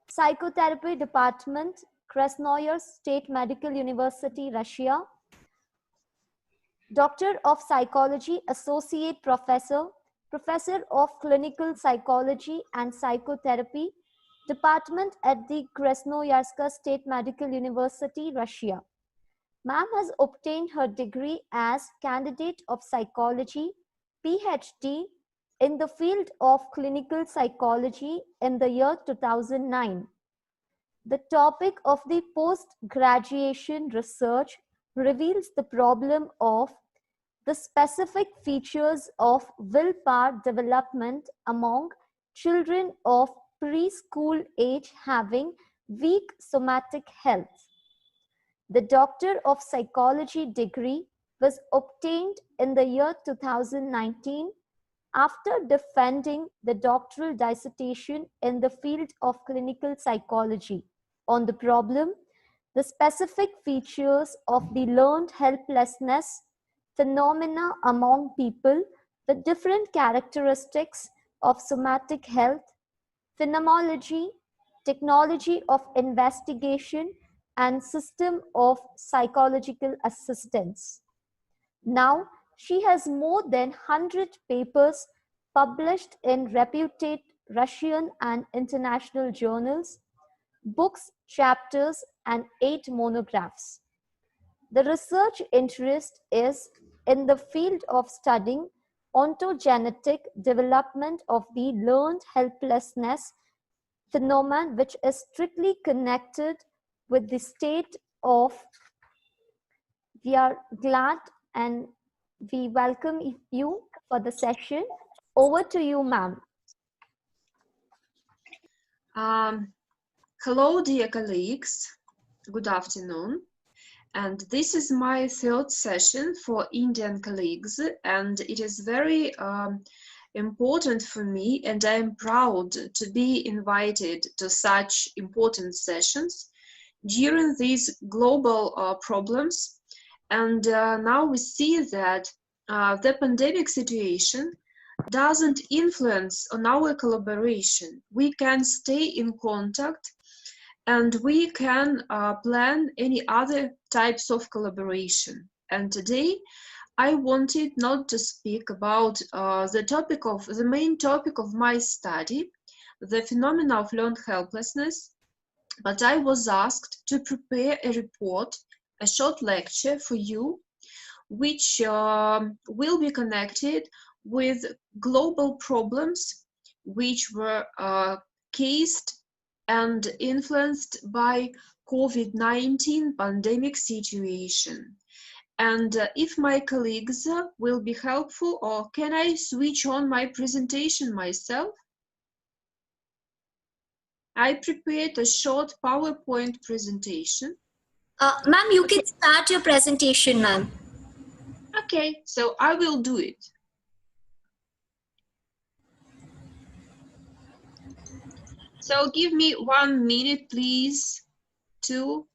Psychotherapy Department, Krasnoyarsk State Medical University, Russia, Doctor of Psychology, Associate Professor, Professor of Clinical Psychology and Psychotherapy, Department at the Krasnoyarsk State Medical University, Russia. Ma'am has obtained her degree as Candidate of Psychology, PhD, in the field of Clinical Psychology in the year 2009. The topic of the post-graduation research reveals the problem of the specific features of willpower development among children of preschool age having weak somatic health. The Doctor of Psychology degree was obtained in the year 2019 after defending the doctoral dissertation in the field of clinical psychology on the problem, the specific features of the learned helplessness phenomena among people with different characteristics of somatic health, phenomenology, technology of investigation, and system of psychological assistance. Now, she has more than 100 papers published in reputed Russian and international journals, books, chapters, and 8 monographs. The research interest is in the field of studying ontogenetic development of the learned helplessness phenomenon, which is strictly connected with the state of. We are glad and we welcome you for the session. Over to you, ma'am. Hello, dear colleagues. Good afternoon. And this is my third session for Indian colleagues, and it is very important for me, and I am proud to be invited to such important sessions during these global problems. And now we see that the pandemic situation doesn't influence on our collaboration. We can stay in contact and we can plan any other types of collaboration. And today I wanted not to speak about the main topic of my study, the phenomena of learned helplessness, but I was asked to prepare a report, a short lecture for you, which will be connected with global problems which were cased and influenced by COVID-19 pandemic situation. And if my colleagues will be helpful, or can I switch on my presentation myself? I prepared a short PowerPoint presentation. Ma'am, you can start your presentation, ma'am. Okay, so I will do it. So give me 1 minute, please. So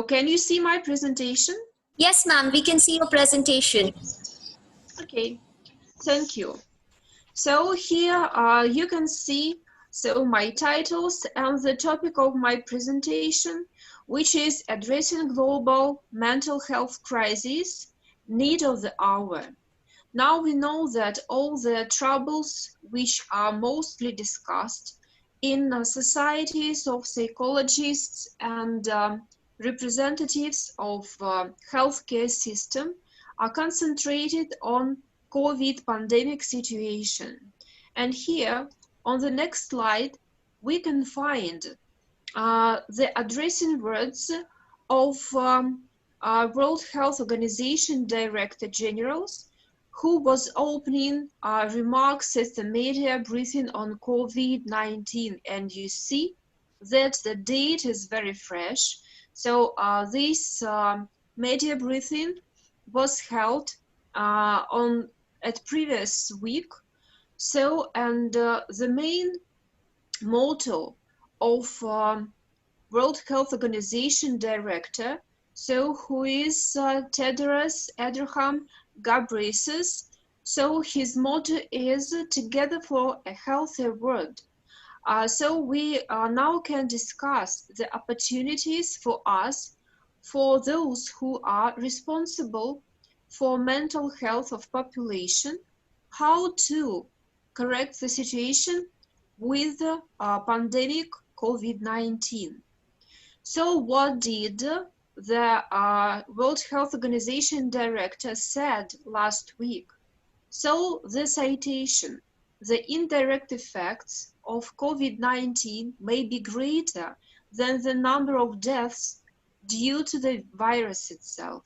can you see my presentation? Yes, ma'am, we can see your presentation. Okay, thank you. So here you can see my titles and the topic of my presentation, which is addressing global mental health crisis, need of the hour. Now we know that all the troubles which are mostly discussed in societies of psychologists and representatives of healthcare system are concentrated on COVID pandemic situation. And here on the next slide, we can find the addressing words of World Health Organization Director Generals, who was opening remarks at the media briefing on COVID-19. And you see that the date is very fresh. So this media briefing was held at previous week. So, and the main motto of World Health Organization director, so who is Tedros Adhanom Ghebreyesus. So his motto is "Together for a Healthier World." So we now can discuss the opportunities for us, for those who are responsible for mental health of population, how to correct the situation with the pandemic COVID-19. So what did the World Health Organization director said last week? So the citation, the indirect effects of COVID-19 may be greater than the number of deaths due to the virus itself.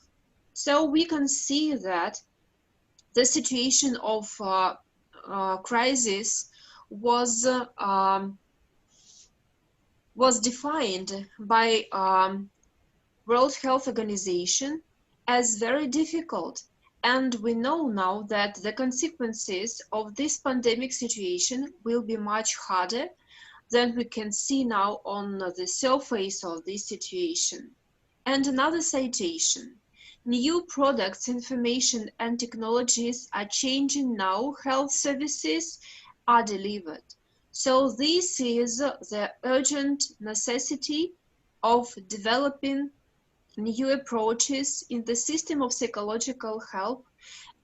So we can see that the situation of crisis was defined by World Health Organization as very difficult, and we know now that the consequences of this pandemic situation will be much harder than we can see now on the surface of this situation. And another citation: new products, information and technologies are changing now health services are delivered. So this is the urgent necessity of developing new approaches in the system of psychological health,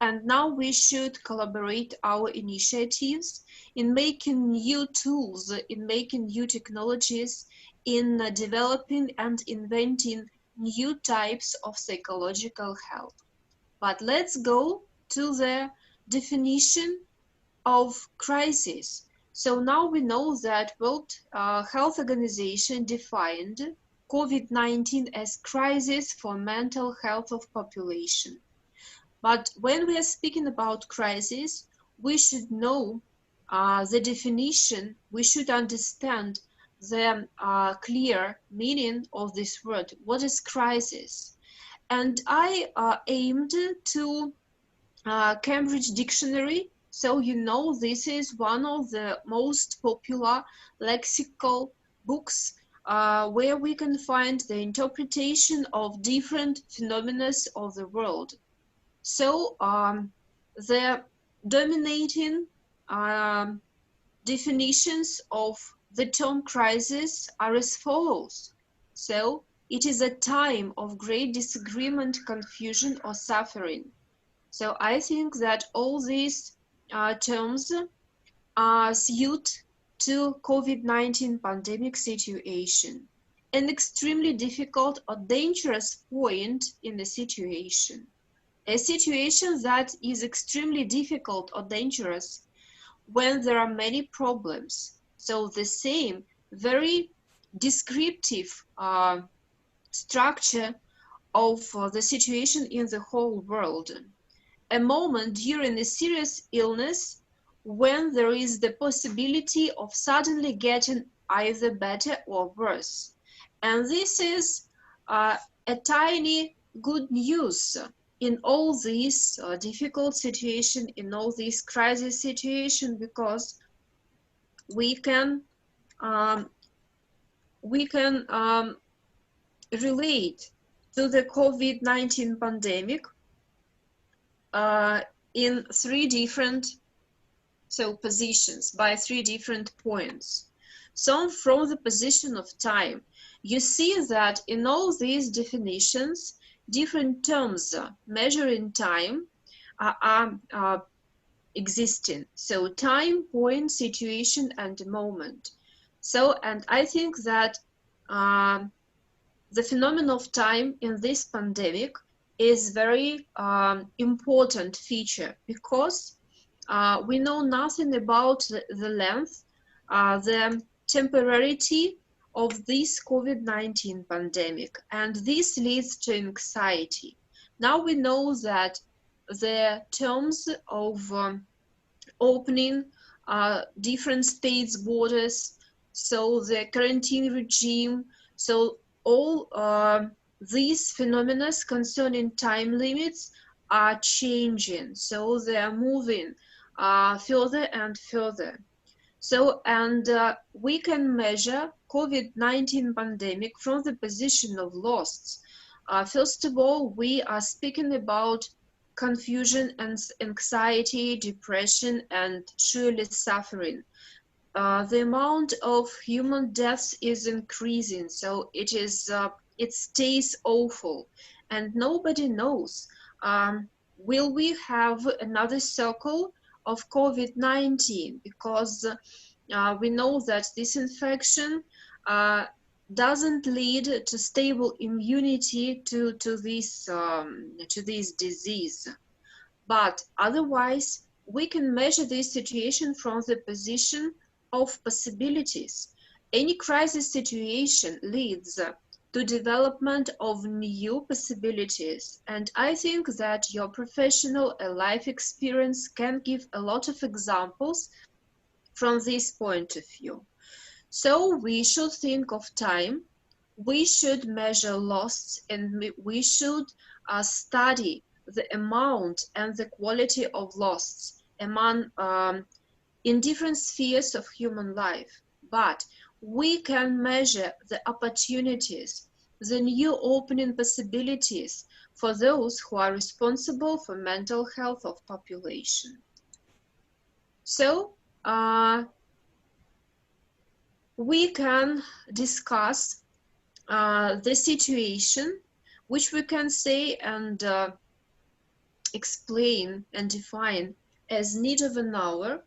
and now we should collaborate our initiatives in making new tools, in making new technologies, in developing and inventing new types of psychological health. But let's go to the definition of crisis. So now we know that World Health Organization defined COVID-19 as crisis for mental health of population. But when we are speaking about crisis, we should know the definition, we should understand the clear meaning of this word. What is crisis? And I aimed to Cambridge Dictionary. So you know this is one of the most popular lexical books where we can find the interpretation of different phenomena of the world. So the dominating definitions of the term crisis are as follows. So it is a time of great disagreement, confusion, or suffering. So I think that all these terms are suited to COVID-19 pandemic situation, an extremely difficult or dangerous point in the situation. A situation that is extremely difficult or dangerous when there are many problems. So the same very descriptive structure of the situation in the whole world. A moment during a serious illness when there is the possibility of suddenly getting either better or worse. And this is a tiny good news in all these difficult situation, in all these crisis situation, because we can relate to the COVID-19 pandemic in three different positions, by three different points. So from the position of time, you see that in all these definitions, different terms measuring time are existing. So time, point, situation, and moment. So, and I think that the phenomenon of time in this pandemic is very important feature, because we know nothing about the length, the temporality of this COVID-19 pandemic, and this leads to anxiety. Now we know that the terms of opening different states' borders, so the quarantine regime, so all these phenomena concerning time limits are changing, so they are moving further and further. So, and we can measure COVID-19 pandemic from the position of loss. First of all, we are speaking about confusion and anxiety, depression, and surely suffering. The amount of human deaths is increasing, so it stays awful, and nobody knows. Will we have another circle of COVID-19? Because we know that this infection doesn't lead to stable immunity to this disease. But otherwise, we can measure this situation from the position of possibilities. Any crisis situation leads to development of new possibilities, and I think that your professional and life experience can give a lot of examples from this point of view. So we should think of time, we should measure loss, and we should study the amount and the quality of loss among in different spheres of human life. But we can measure the opportunities, the new opening possibilities for those who are responsible for mental health of population. So we can discuss the situation, which we can say and explain and define as need of an hour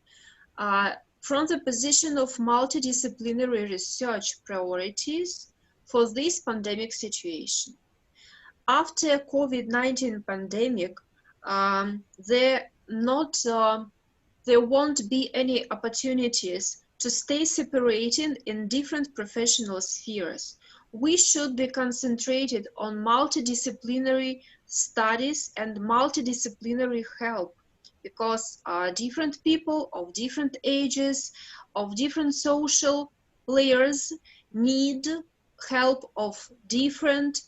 from the position of multidisciplinary research priorities for this pandemic situation. After COVID-19 pandemic, there won't be any opportunities to stay separated in different professional spheres. We should be concentrated on multidisciplinary studies and multidisciplinary help, because different people of different ages, of different social layers need help of different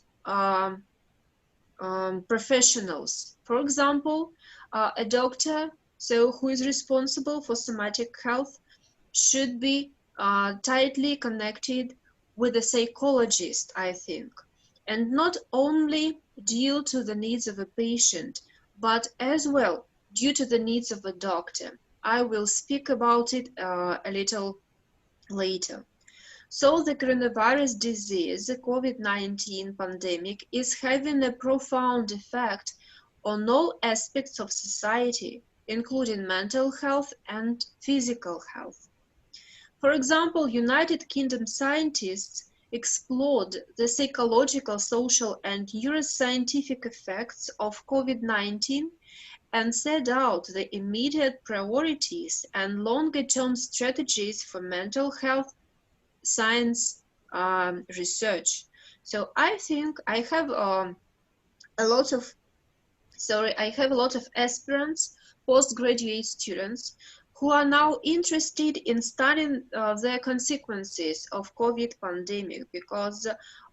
professionals. For example, a doctor, so who is responsible for somatic health, should be tightly connected with a psychologist, I think, and not only due to the needs of a patient, but as well due to the needs of a doctor. I will speak about it a little later. So the coronavirus disease, the COVID-19 pandemic, is having a profound effect on all aspects of society, including mental health and physical health. For example, United Kingdom scientists explored the psychological, social, and neuroscientific effects of COVID-19 and set out the immediate priorities and longer-term strategies for mental health science research. So I think I have a lot of aspirants, postgraduate students who are now interested in studying the consequences of COVID pandemic, because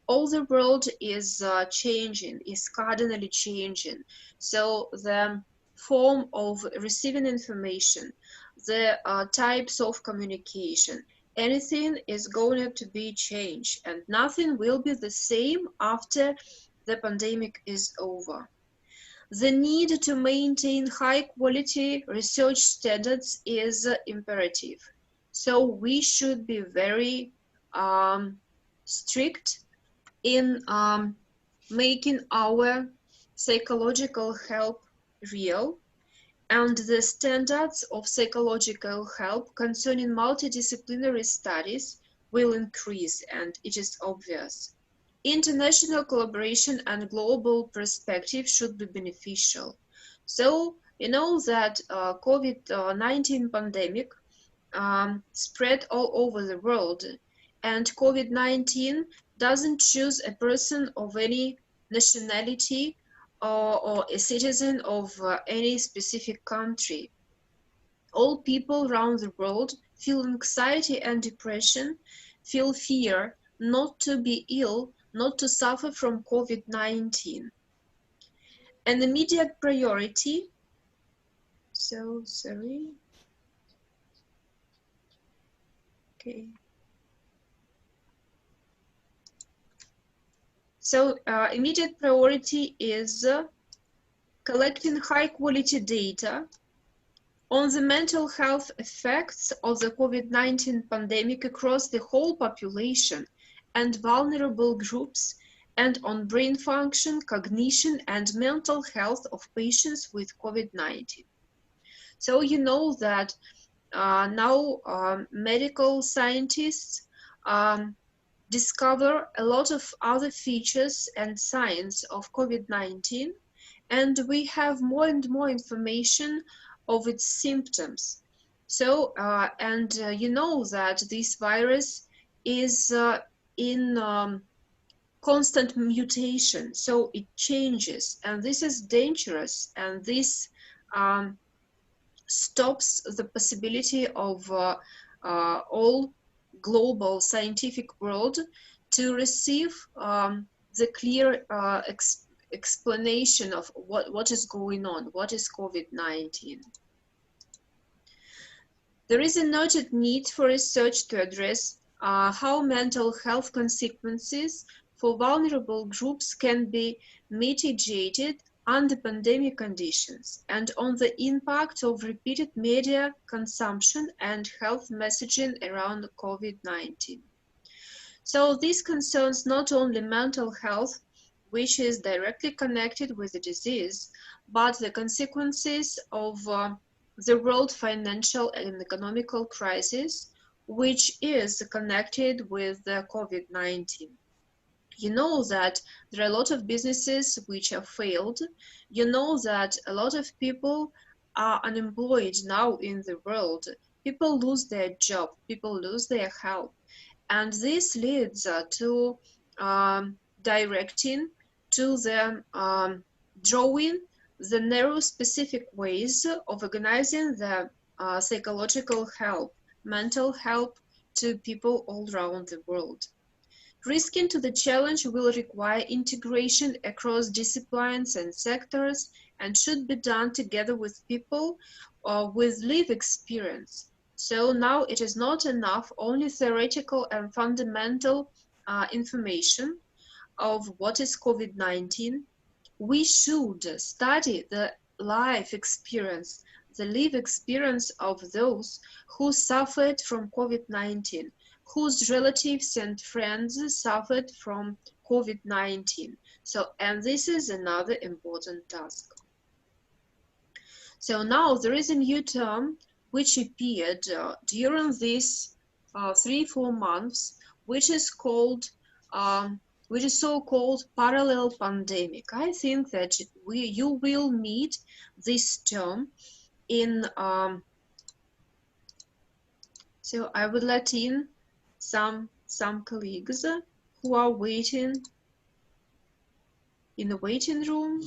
all the world is changing, is cardinally changing. So the form of receiving information, the types of communication, anything is going to be changed, and nothing will be the same after the pandemic is over. The need to maintain high-quality research standards is imperative. So we should be very strict in making our psychological help real, and the standards of psychological help concerning multidisciplinary studies will increase, and it is obvious. International collaboration and global perspective should be beneficial. So you know that COVID-19 pandemic spread all over the world, and COVID-19 doesn't choose a person of any nationality or a citizen of any specific country. All people around the world feel anxiety and depression, feel fear not to be ill, not to suffer from COVID-19. An immediate priority, immediate priority is collecting high quality data on the mental health effects of the COVID-19 pandemic across the whole population and vulnerable groups, and on brain function, cognition, and mental health of patients with COVID-19. So you know that now medical scientists discover a lot of other features and signs of COVID-19, and we have more and more information of its symptoms. So, you know that this virus is in constant mutation, so it changes, and this is dangerous, and this stops the possibility of all global scientific world to receive the clear explanation of what is going on, what is COVID-19. There is an urgent need for research to address how mental health consequences for vulnerable groups can be mitigated under pandemic conditions, and on the impact of repeated media consumption and health messaging around COVID-19. So this concerns not only mental health, which is directly connected with the disease, but the consequences of the world financial and economical crisis, which is connected with the COVID-19. You know that there are a lot of businesses which have failed. You know that a lot of people are unemployed now in the world. People lose their job, people lose their health. And this leads to directing to the drawing the narrow specific ways of organizing the psychological help, mental help to people all around the world. Risking to the challenge will require integration across disciplines and sectors, and should be done together with people with lived experience. So now it is not enough only theoretical and fundamental information of what is COVID-19. We should study the life experience, the lived experience of those who suffered from COVID-19, whose relatives and friends suffered from COVID-19. So, and this is another important task. So now there is a new term which appeared during these 3-4 months, which is called, which is so-called parallel pandemic. I think that you will meet this term in. So I would let in some colleagues who are waiting in the waiting room.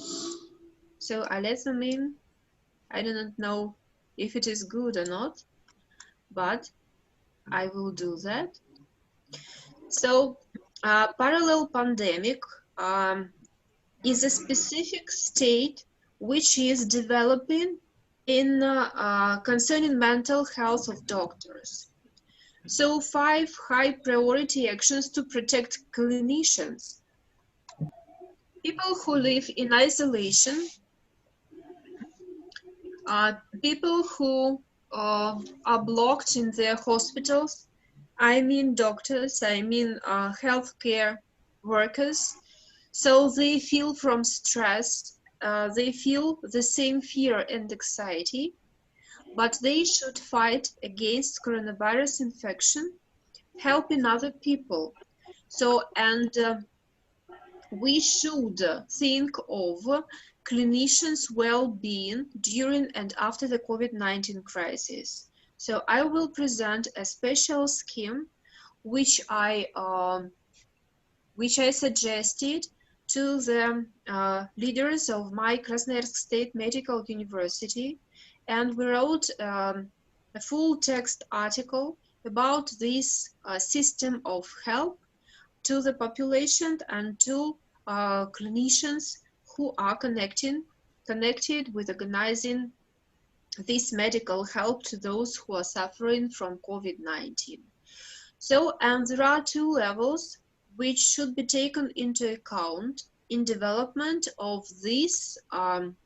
So I let them in. I do not know if it is good or not, but I will do that. So parallel pandemic is a specific state which is developing in concerning mental health of doctors. So 5 high priority actions to protect clinicians. People who live in isolation, people who are blocked in their hospitals, I mean doctors, I mean healthcare workers. So they feel from stress, they feel the same fear and anxiety, but they should fight against coronavirus infection, helping other people. So, and we should think of clinicians' well-being during and after the COVID-19 crisis. So I will present a special scheme which I suggested to the leaders of my Krasnoyarsk State Medical University, and we wrote a full text article about this system of help to the population and to clinicians who are connected with organizing this medical help to those who are suffering from COVID-19. So, and there are two levels which should be taken into account in development of these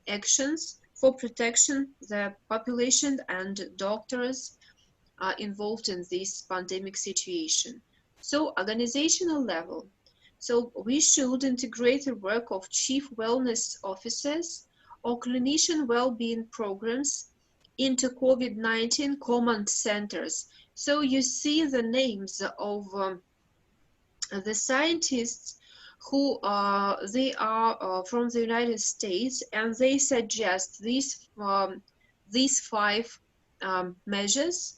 actions for protection the population and doctors involved in this pandemic situation. So, organizational level. So, we should integrate the work of chief wellness officers or clinician well-being programs into COVID-19 command centers. So you see the names of the scientists who they are from the United States, and they suggest these 5 measures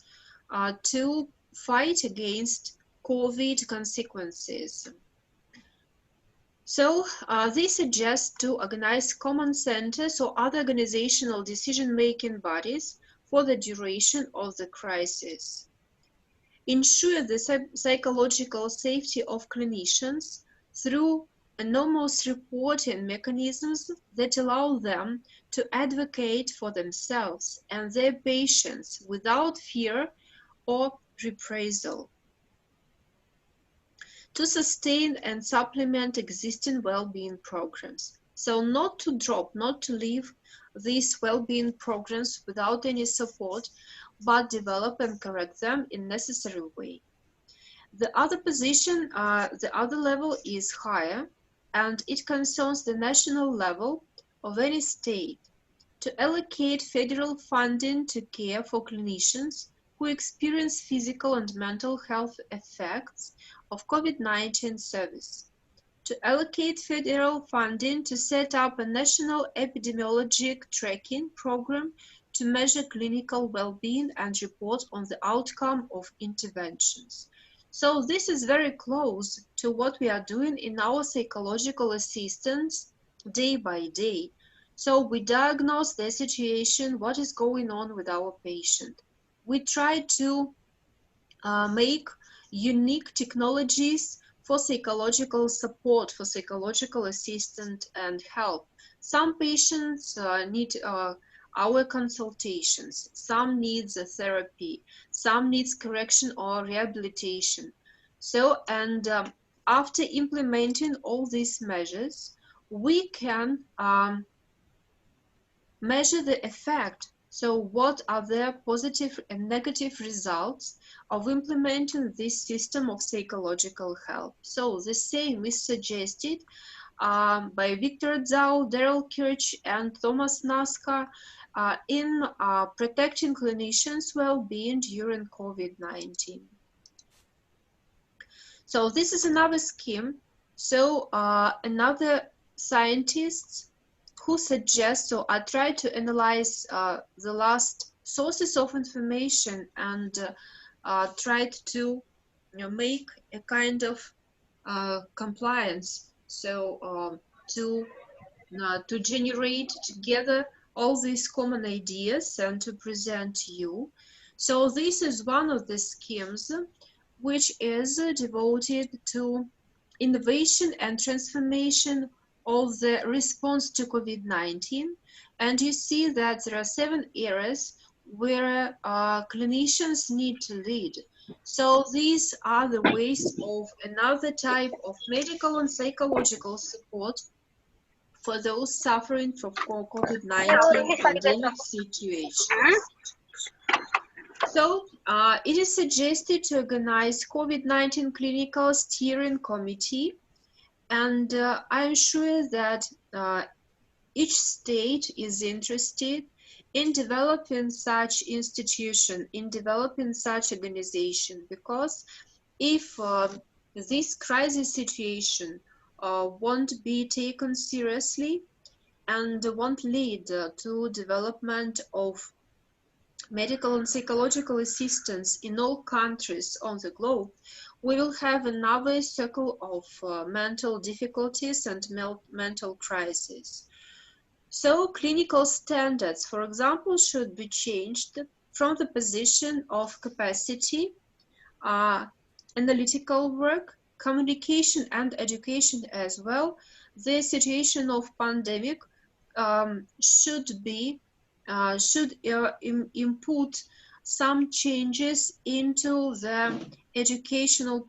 to fight against COVID consequences. So they suggest to organize common centers or other organizational decision-making bodies for the duration of the crisis. Ensure the psychological safety of clinicians through anonymous reporting mechanisms that allow them to advocate for themselves and their patients without fear or reprisal. To sustain and supplement existing well-being programs. So not to drop, not to leave these well-being programs without any support, but develop and correct them in necessary way. The other position, the other level is higher, and it concerns the national level of any state to allocate federal funding to care for clinicians who experience physical and mental health effects of COVID-19 service, to allocate federal funding to set up a national epidemiologic tracking program to measure clinical well-being and report on the outcome of interventions. So this is very close to what we are doing in our psychological assistance day by day. So we diagnose the situation, what is going on with our patient. We try to make unique technologies for psychological support, for psychological assistance and help. Some patients need our consultations, some needs a therapy, some needs correction or rehabilitation. So, and after implementing all these measures, we can measure the effect. So what are the positive and negative results of implementing this system of psychological help? So the same is suggested by Victor Zhao, Daryl Kirch, and Thomas Naska in protecting clinicians' well-being during COVID-19. So this is another scheme. So another scientists who suggest, so I try to analyze the last sources of information and tried to make a kind of compliance. So to generate together all these common ideas and to present to you. So this is one of the schemes which is devoted to innovation and transformation of the response to COVID-19. And you see that there are 7 areas where clinicians need to lead. So these are the ways of another type of medical and psychological support for those suffering from COVID-19 pandemic situations. So it is suggested to organize COVID-19 clinical steering committee, and I'm sure that each state is interested in developing such institution, in developing such organization, because if this crisis situation won't be taken seriously and won't lead to development of medical and psychological assistance in all countries on the globe, we will have another circle of mental difficulties and mental crises. So clinical standards, for example, should be changed from the position of capacity, analytical work, communication and education as well, the situation of pandemic should input some changes into the educational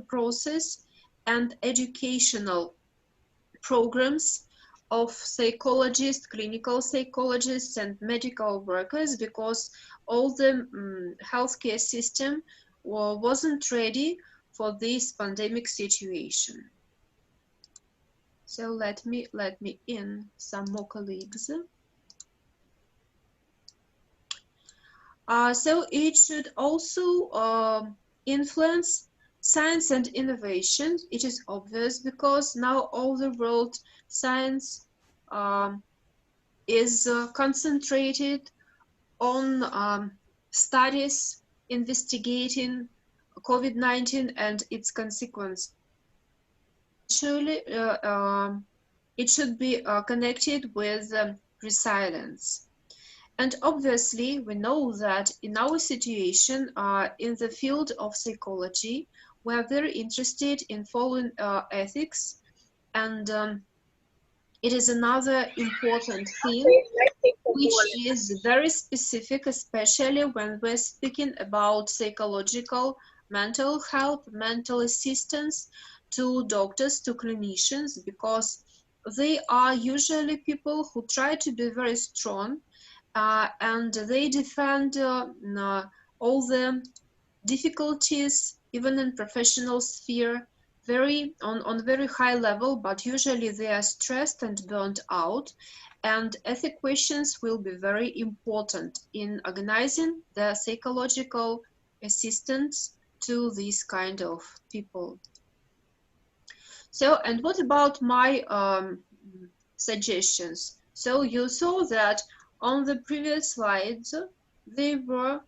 process and educational programs of psychologists, clinical psychologists, and medical workers, because all the healthcare system wasn't ready for this pandemic situation. So let me in some more colleagues. So it should also influence science and innovation. It is obvious because now all the world science is concentrated on studies investigating COVID-19 and its consequences. Surely, it should be connected with resilience. And obviously, we know that in our situation, in the field of psychology, we are very interested in following ethics, and it is another important theme which is very specific, especially when we're speaking about psychological, mental health, mental assistance to doctors, to clinicians, because they are usually people who try to be very strong and they defend all the difficulties, even in professional sphere, on very high level, but usually they are stressed and burnt out. And ethic questions will be very important in organizing the psychological assistance to these kind of people. So, and what about my suggestions? So you saw that on the previous slides, there were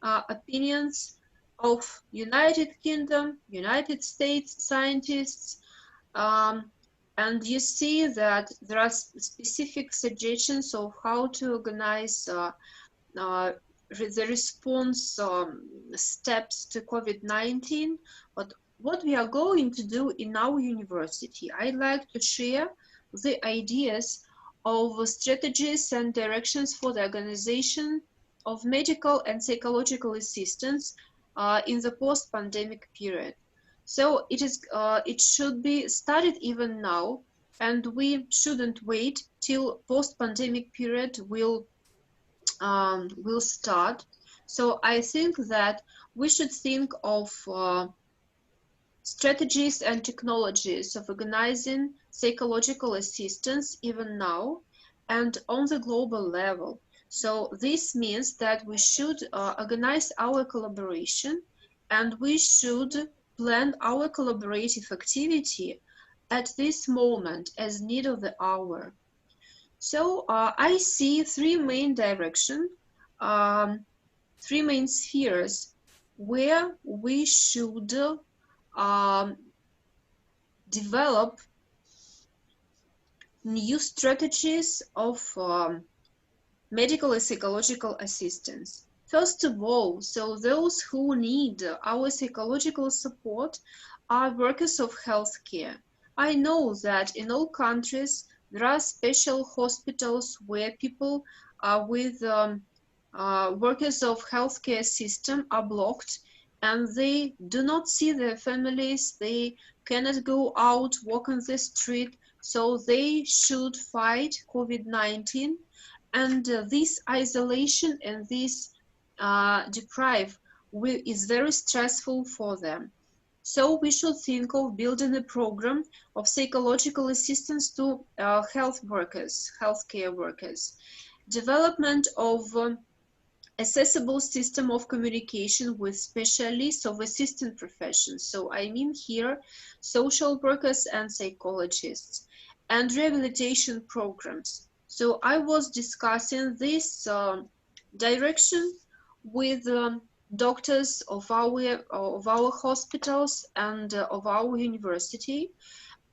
opinions of United Kingdom, United States scientists, and you see that there are specific suggestions of how to organize the response steps to COVID-19. But what we are going to do in our university, I'd like to share the ideas of strategies and directions for the organization of medical and psychological assistance in the post-pandemic period. So it should be started even now, and we shouldn't wait till post-pandemic period will start. So I think that we should think of strategies and technologies of organizing psychological assistance even now and on the global level. So this means that we should organize our collaboration, and we should plan our collaborative activity at this moment as need of the hour. So I see three main directions, three main spheres where we should develop new strategies of medical and psychological assistance. First of all, so those who need our psychological support are workers of healthcare. I know that in all countries there are special hospitals where people with workers of healthcare system are blocked, and they do not see their families, they cannot go out, walk on the street, so they should fight COVID-19. And this isolation and this deprive is very stressful for them. So we should think of building a program of psychological assistance to healthcare workers, development of accessible system of communication with specialists of assistant professions. So I mean here social workers and psychologists, and rehabilitation programs. So I was discussing this direction with doctors of our hospitals and of our university,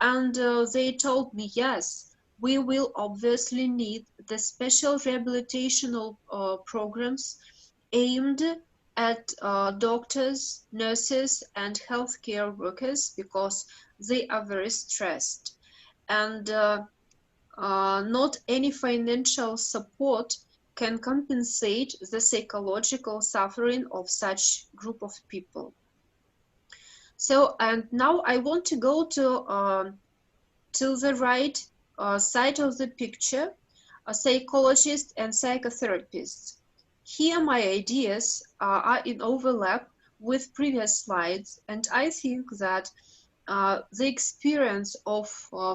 and they told me, yes, we will obviously need the special rehabilitational programs aimed at doctors, nurses, and healthcare workers because they are very stressed. And not any financial support can compensate the psychological suffering of such group of people. So, and now I want to go to the right side of the picture, psychologists and psychotherapists. Here my ideas are in overlap with previous slides, and I think that the experience of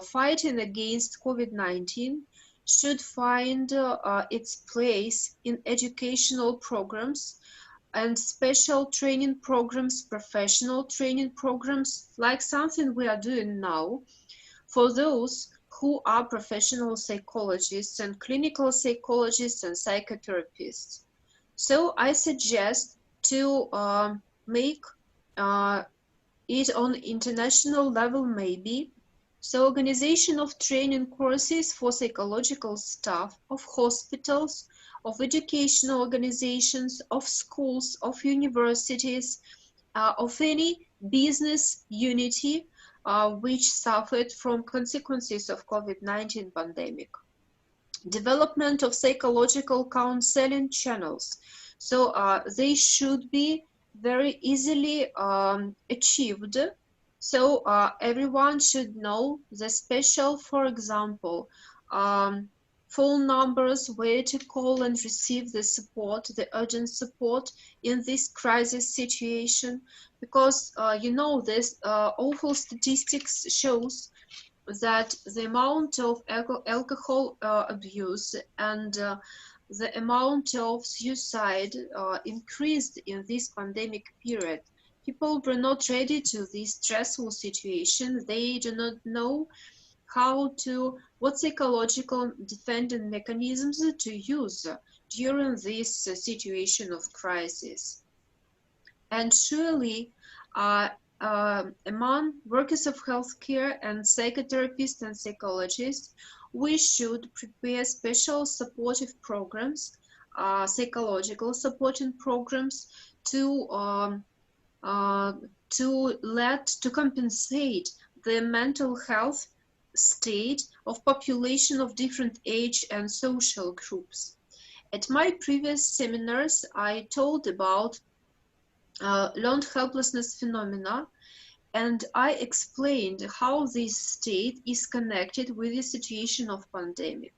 fighting against COVID-19 should find its place in educational programs and special training programs, professional training programs, like something we are doing now for those who are professional psychologists and clinical psychologists and psychotherapists. So I suggest to make it on international level maybe. So organization of training courses for psychological staff of hospitals, of educational organizations, of schools, of universities, of any business unity which suffered from consequences of COVID-19 pandemic. Development of psychological counseling channels. So they should be very easily achieved. So everyone should know the special, for example, phone numbers where to call and receive the support, the urgent support in this crisis situation, because you know this awful statistics shows that the amount of alcohol abuse and the amount of suicide increased in this pandemic period. People were not ready to this stressful situation. They do not know what psychological defending mechanisms to use during this situation of crisis. And surely, among workers of healthcare and psychotherapists and psychologists, we should prepare special supportive programs, psychological supporting programs to compensate the mental health state of population of different age and social groups. At my previous seminars, I told about learned helplessness phenomena, and I explained how this state is connected with the situation of pandemic.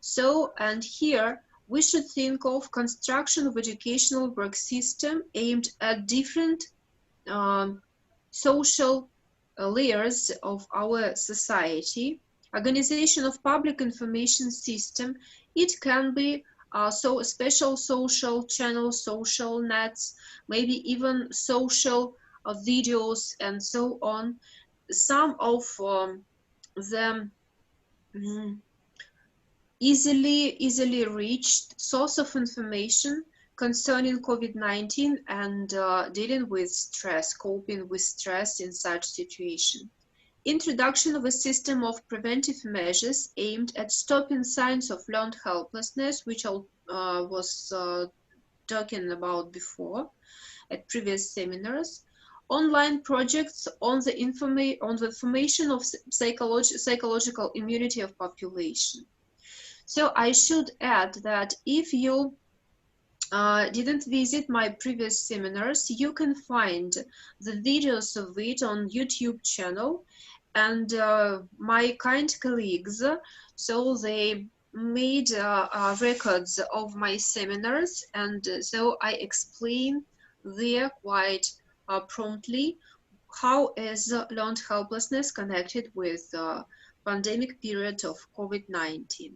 So, and here we should think of construction of educational work system aimed at different social layers of our society. Organization of public information system, it can be so special social channels, social nets, maybe even social videos and so on. Some of them easily reached source of information concerning COVID-19 and dealing with stress, coping with stress in such situation. Introduction of a system of preventive measures aimed at stopping signs of learned helplessness, which I was talking about before at previous seminars. Online projects on the formation of psychological immunity of population. So I should add that if you didn't visit my previous seminars, you can find the videos of it on YouTube channel, and my kind colleagues, so they made records of my seminars, and so I explain there quite promptly how is learned helplessness connected with pandemic period of COVID-19.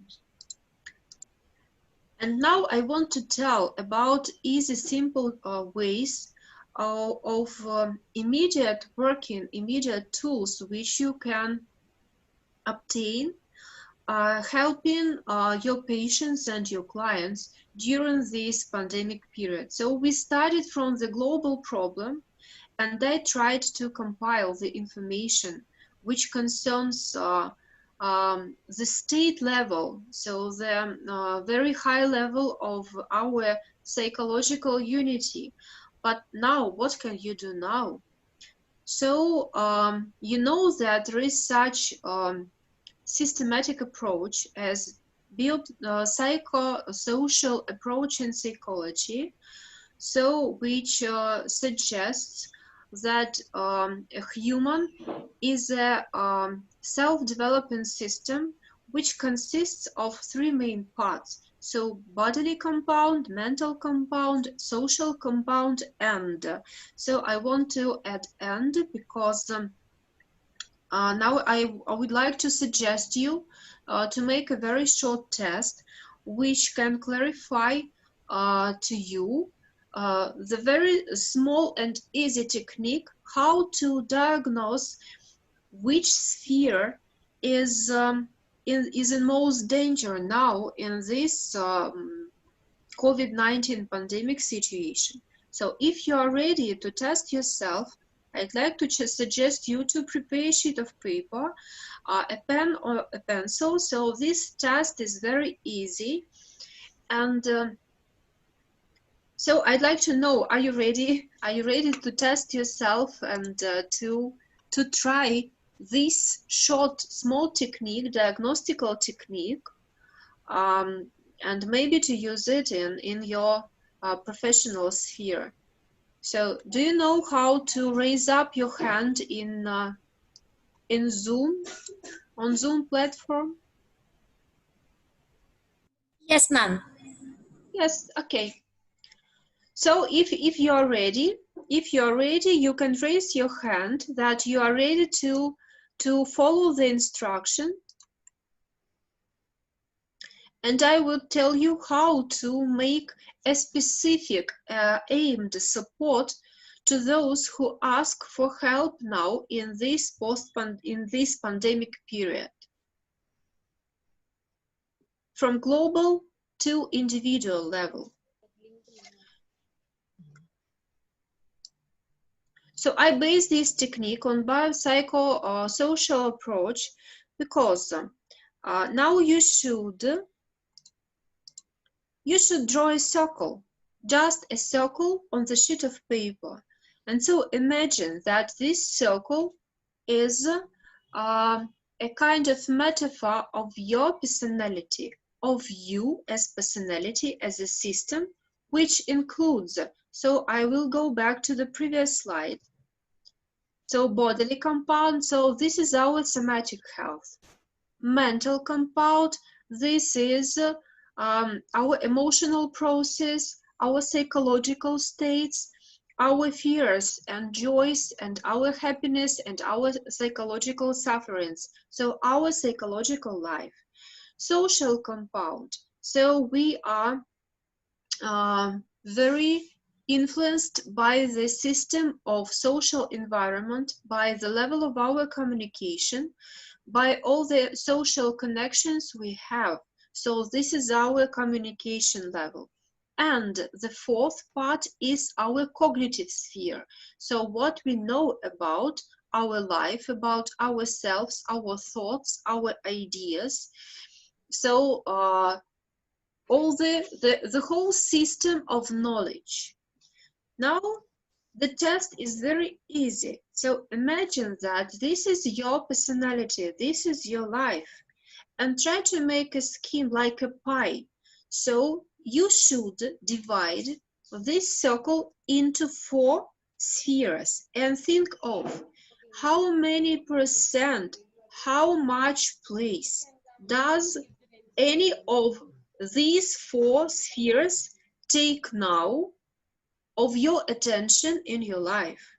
And now I want to tell about easy, simple ways of immediate tools which you can obtain, helping your patients and your clients during this pandemic period. So we started from the global problem, and I tried to compile the information which concerns the state level, so the very high level of our psychological unity, But now, what can you do now? So you know that there is such systematic approach as psychosocial approach in psychology, so which suggests that a human is a self-developing system which consists of three main parts. So bodily compound, mental compound, social compound, and so I want to add "and" because now I would like to suggest you to make a very short test which can clarify to you the very small and easy technique how to diagnose which sphere is in most danger now in this COVID-19 pandemic situation. So if you are ready to test yourself, I'd like to just suggest you to prepare a sheet of paper, a pen or a pencil. So this test is very easy. And so I'd like to know, are you ready? Are you ready to test yourself and to try this short, small technique, diagnostical technique, and maybe to use it in your professional sphere? So do you know how to raise up your hand in Zoom, on Zoom platform? Yes, ma'am. Yes, okay. So if you're ready, you can raise your hand that you are ready to follow the instruction. And I will tell you how to make a specific aimed support to those who ask for help now in this pandemic period, from global to individual level. So I base this technique on biopsychosocial approach because now you should draw a circle, just a circle on the sheet of paper. And so imagine that this circle is a kind of metaphor of your personality, of you as personality, as a system, which includes, so I will go back to the previous slide. So bodily compound, so this is our somatic health. Mental compound, this is our emotional process, our psychological states, our fears and joys, and our happiness and our psychological sufferings. So our psychological life. Social compound, so we are very influenced by the system of social environment, by the level of our communication, by all the social connections we have. So this is our communication level. And the fourth part is our cognitive sphere. So what we know about our life, about ourselves, our thoughts, our ideas. So all the whole system of knowledge. Now the test is very easy. So imagine that this is your personality, this is your life, and try to make a scheme like a pie. So you should divide this circle into 4 spheres and think of how many percent, how much place does any of these 4 spheres take now of your attention in your life.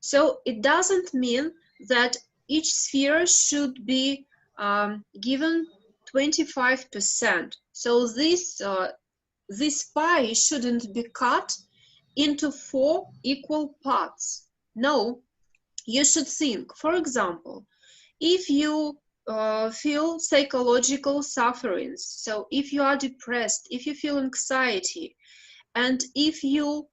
So it doesn't mean that each sphere should be given 25%. So this pie shouldn't be cut into 4 equal parts. No, you should think, for example, if you feel psychological sufferings, so if you are depressed, if you feel anxiety, and if you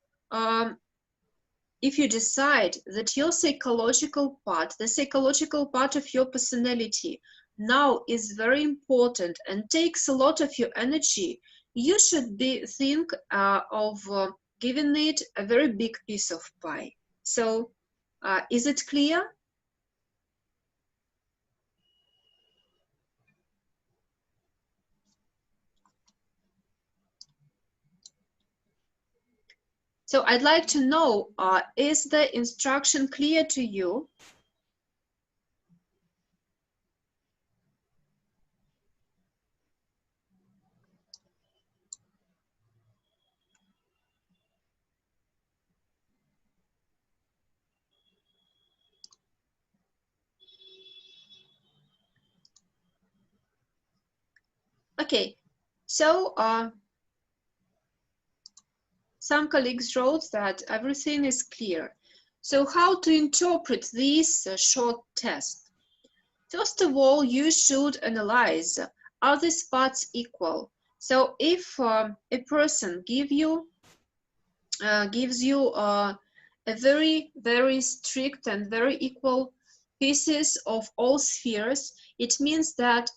decide that your psychological part, the psychological part of your personality now is very important and takes a lot of your energy, you should think of giving it a very big piece of pie. So is it clear? So I'd like to know, is the instruction clear to you? Okay, so some colleagues wrote that everything is clear. So how to interpret this short test? First of all, you should analyze, are these parts equal? So if a person gives you a very, very strict and very equal pieces of all spheres, it means that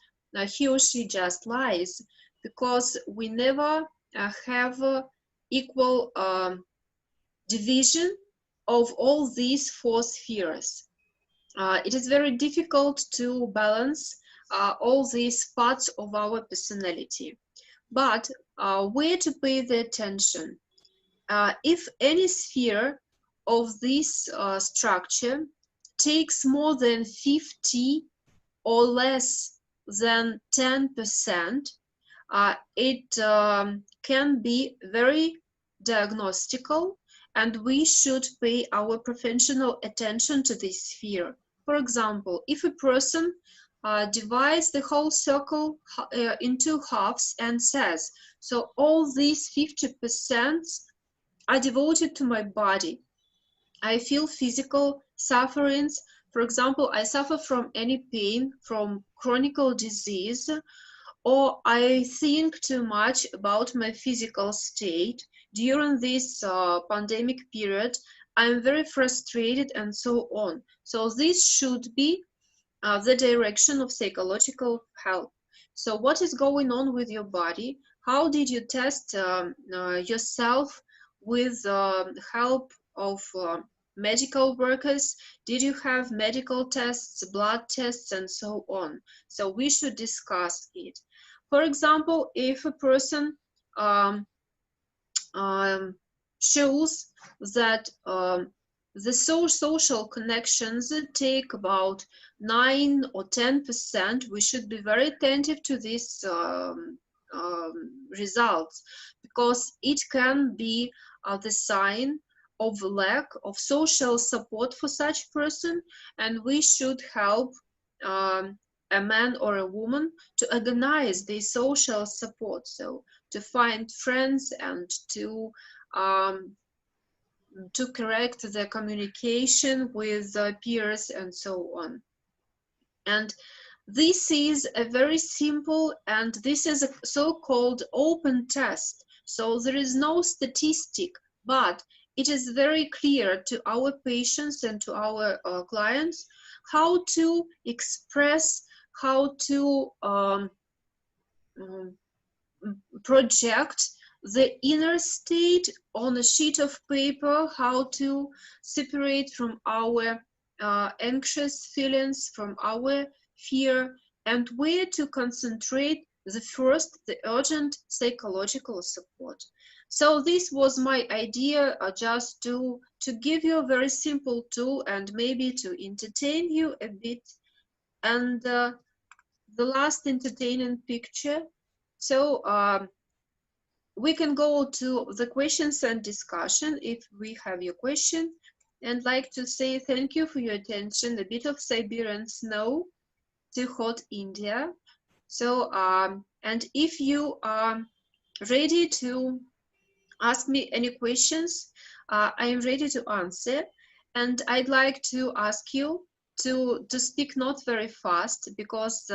he or she just lies, because we never have equal division of all these four spheres. It is very difficult to balance all these parts of our personality. But where to pay the attention? If any sphere of this structure takes more than 50 or less than 10%, it can be very diagnostical, and we should pay our professional attention to this sphere. For example, if a person divides the whole circle into halves and says, so all these 50% are devoted to my body. I feel physical sufferings. For example, I suffer from any pain, from chronic disease, or I think too much about my physical state. During this pandemic period, I'm very frustrated and so on. So this should be the direction of psychological help. So what is going on with your body? How did you test yourself with help of medical workers? Did you have medical tests, blood tests, and so on? So we should discuss it. For example, if a person shows that the social connections take about 9 or 10%, we should be very attentive to these results, because it can be the sign of lack of social support for such person, and we should help a man or a woman to organize the social support, so to find friends and to correct the communication with peers and so on. And this is a very simple, and this is a so-called open test. So there is no statistic, but it is very clear to our patients and to our clients how to express, how to project the inner state on a sheet of paper, how to separate from our anxious feelings, from our fear, and where to concentrate the urgent psychological support. So this was my idea, just to give you a very simple tool and maybe to entertain you a bit. And the last entertaining picture. So we can go to the questions and discussion if we have your question. And like to say thank you for your attention. A bit of Siberian snow to hot India. So and if you are ready to ask me any questions, I am ready to answer. And I'd like to ask you to speak not very fast, because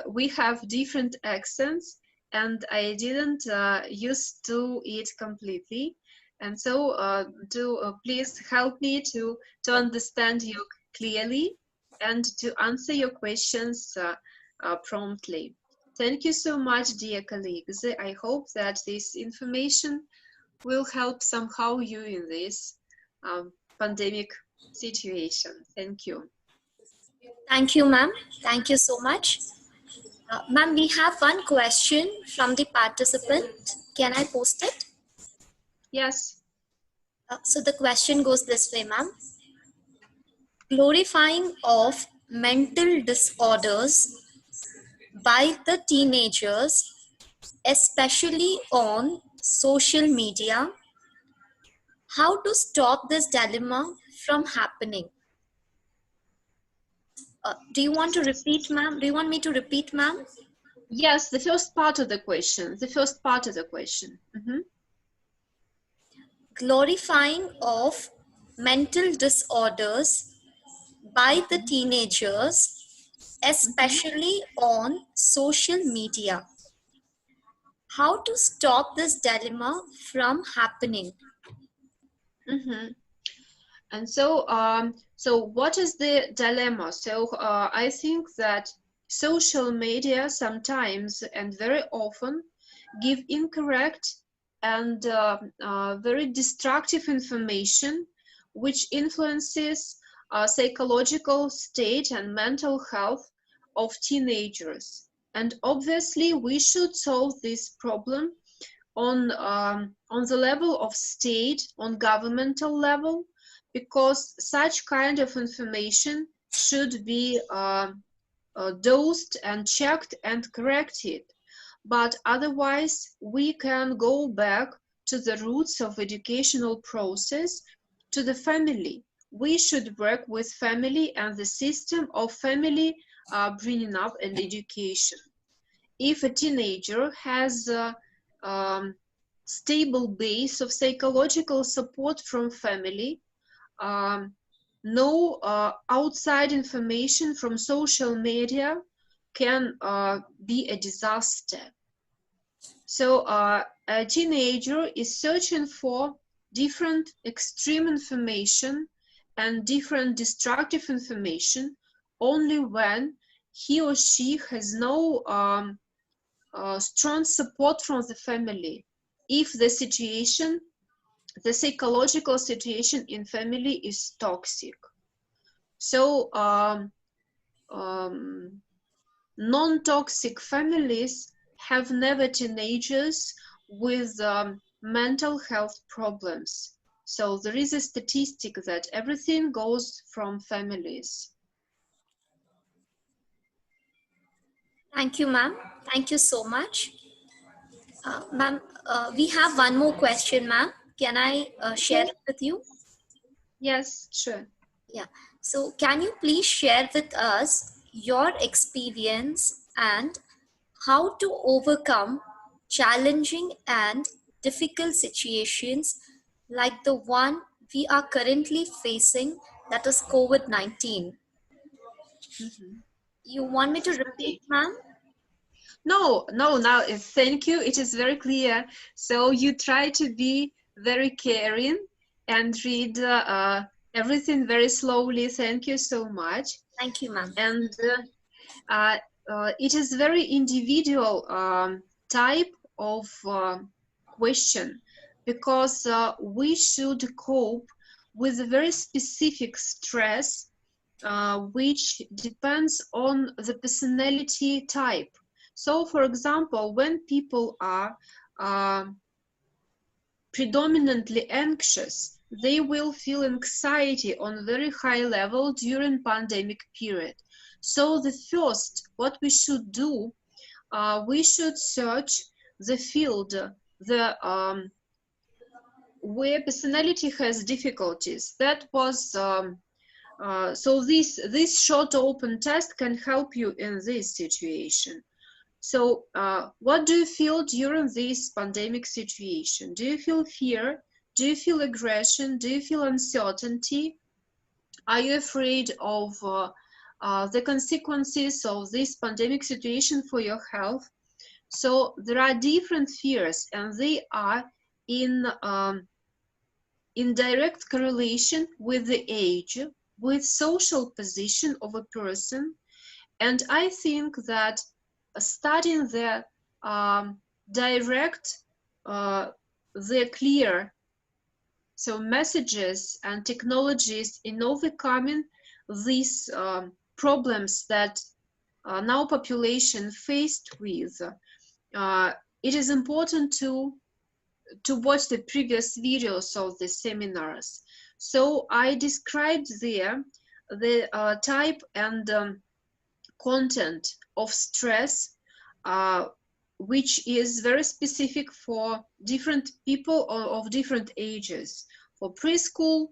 we have different accents and I didn't used to it completely. And so please help me to understand you clearly and to answer your questions promptly. Thank you so much, dear colleagues. I hope that this information will help somehow you in this pandemic situation. Thank you. Thank you, ma'am. Thank you so much. Ma'am, we have one question from the participant. Can I post it? Yes. So the question goes this way, ma'am. Glorifying of mental disorders by the teenagers, especially on social media. How to stop this dilemma from happening? Do you want to repeat, ma'am? Do you want me to repeat, ma'am? Yes, the first part of the question. The first part of the question. Glorifying of mental disorders by the teenagers, especially on social media. How to stop this dilemma from happening? And so, so what is the dilemma? So I think that social media sometimes and very often give incorrect and very destructive information, which influences psychological state and mental health of teenagers. And obviously, we should solve this problem on the level of state, on governmental level, because such kind of information should be dosed and checked and corrected. But otherwise, we can go back to the roots of educational process, to the family. We should work with family and the system of family bringing up and education. If a teenager has stable base of psychological support from family, no outside information from social media can be a disaster. So a teenager is searching for different extreme information and different destructive information only when he or she has no strong support from the family. If the situation, the psychological situation in family is toxic. So non-toxic families have never teenagers with mental health problems. So there is a statistic that everything goes from families. Thank you, ma'am. Thank you so much. Ma'am, we have one more question, ma'am. Can I share it with you? Yes, sure. Yeah. So can you please share with us your experience and how to overcome challenging and difficult situations like the one we are currently facing, that is COVID-19? You want me to repeat, Okay. ma'am? No, thank you. It is very clear. So you try to be very caring and read everything very slowly. Thank you so much. Thank you, ma'am. And it is very individual type of question, because we should cope with a very specific stress which depends on the personality type. So, for example, when people are predominantly anxious, they will feel anxiety on very high level during pandemic period. So the first, what we should do, we should search the field, the where personality has difficulties. That was so this short open test can help you in this situation. So what do you feel during this pandemic situation? Do you feel fear? Do you feel aggression? Do you feel uncertainty? Are you afraid of the consequences of this pandemic situation for your health? So there are different fears, and they are in direct correlation with the age, with social position of a person. And I think that studying the direct the clear messages and technologies in overcoming these problems that now population faced with. It is important to watch the previous videos of the seminars. So I described there the type and content of stress, which is very specific for different people of different ages. For preschool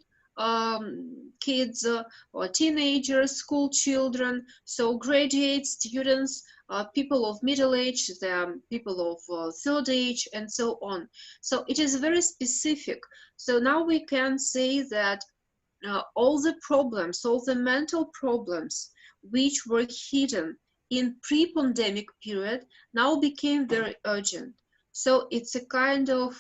kids or teenagers, school children, so graduate students, people of middle age, the people of third age, and so on. So it is very specific. So now we can say that all the problems, all the mental problems which were hidden in pre-pandemic period now became very urgent. So it's a kind of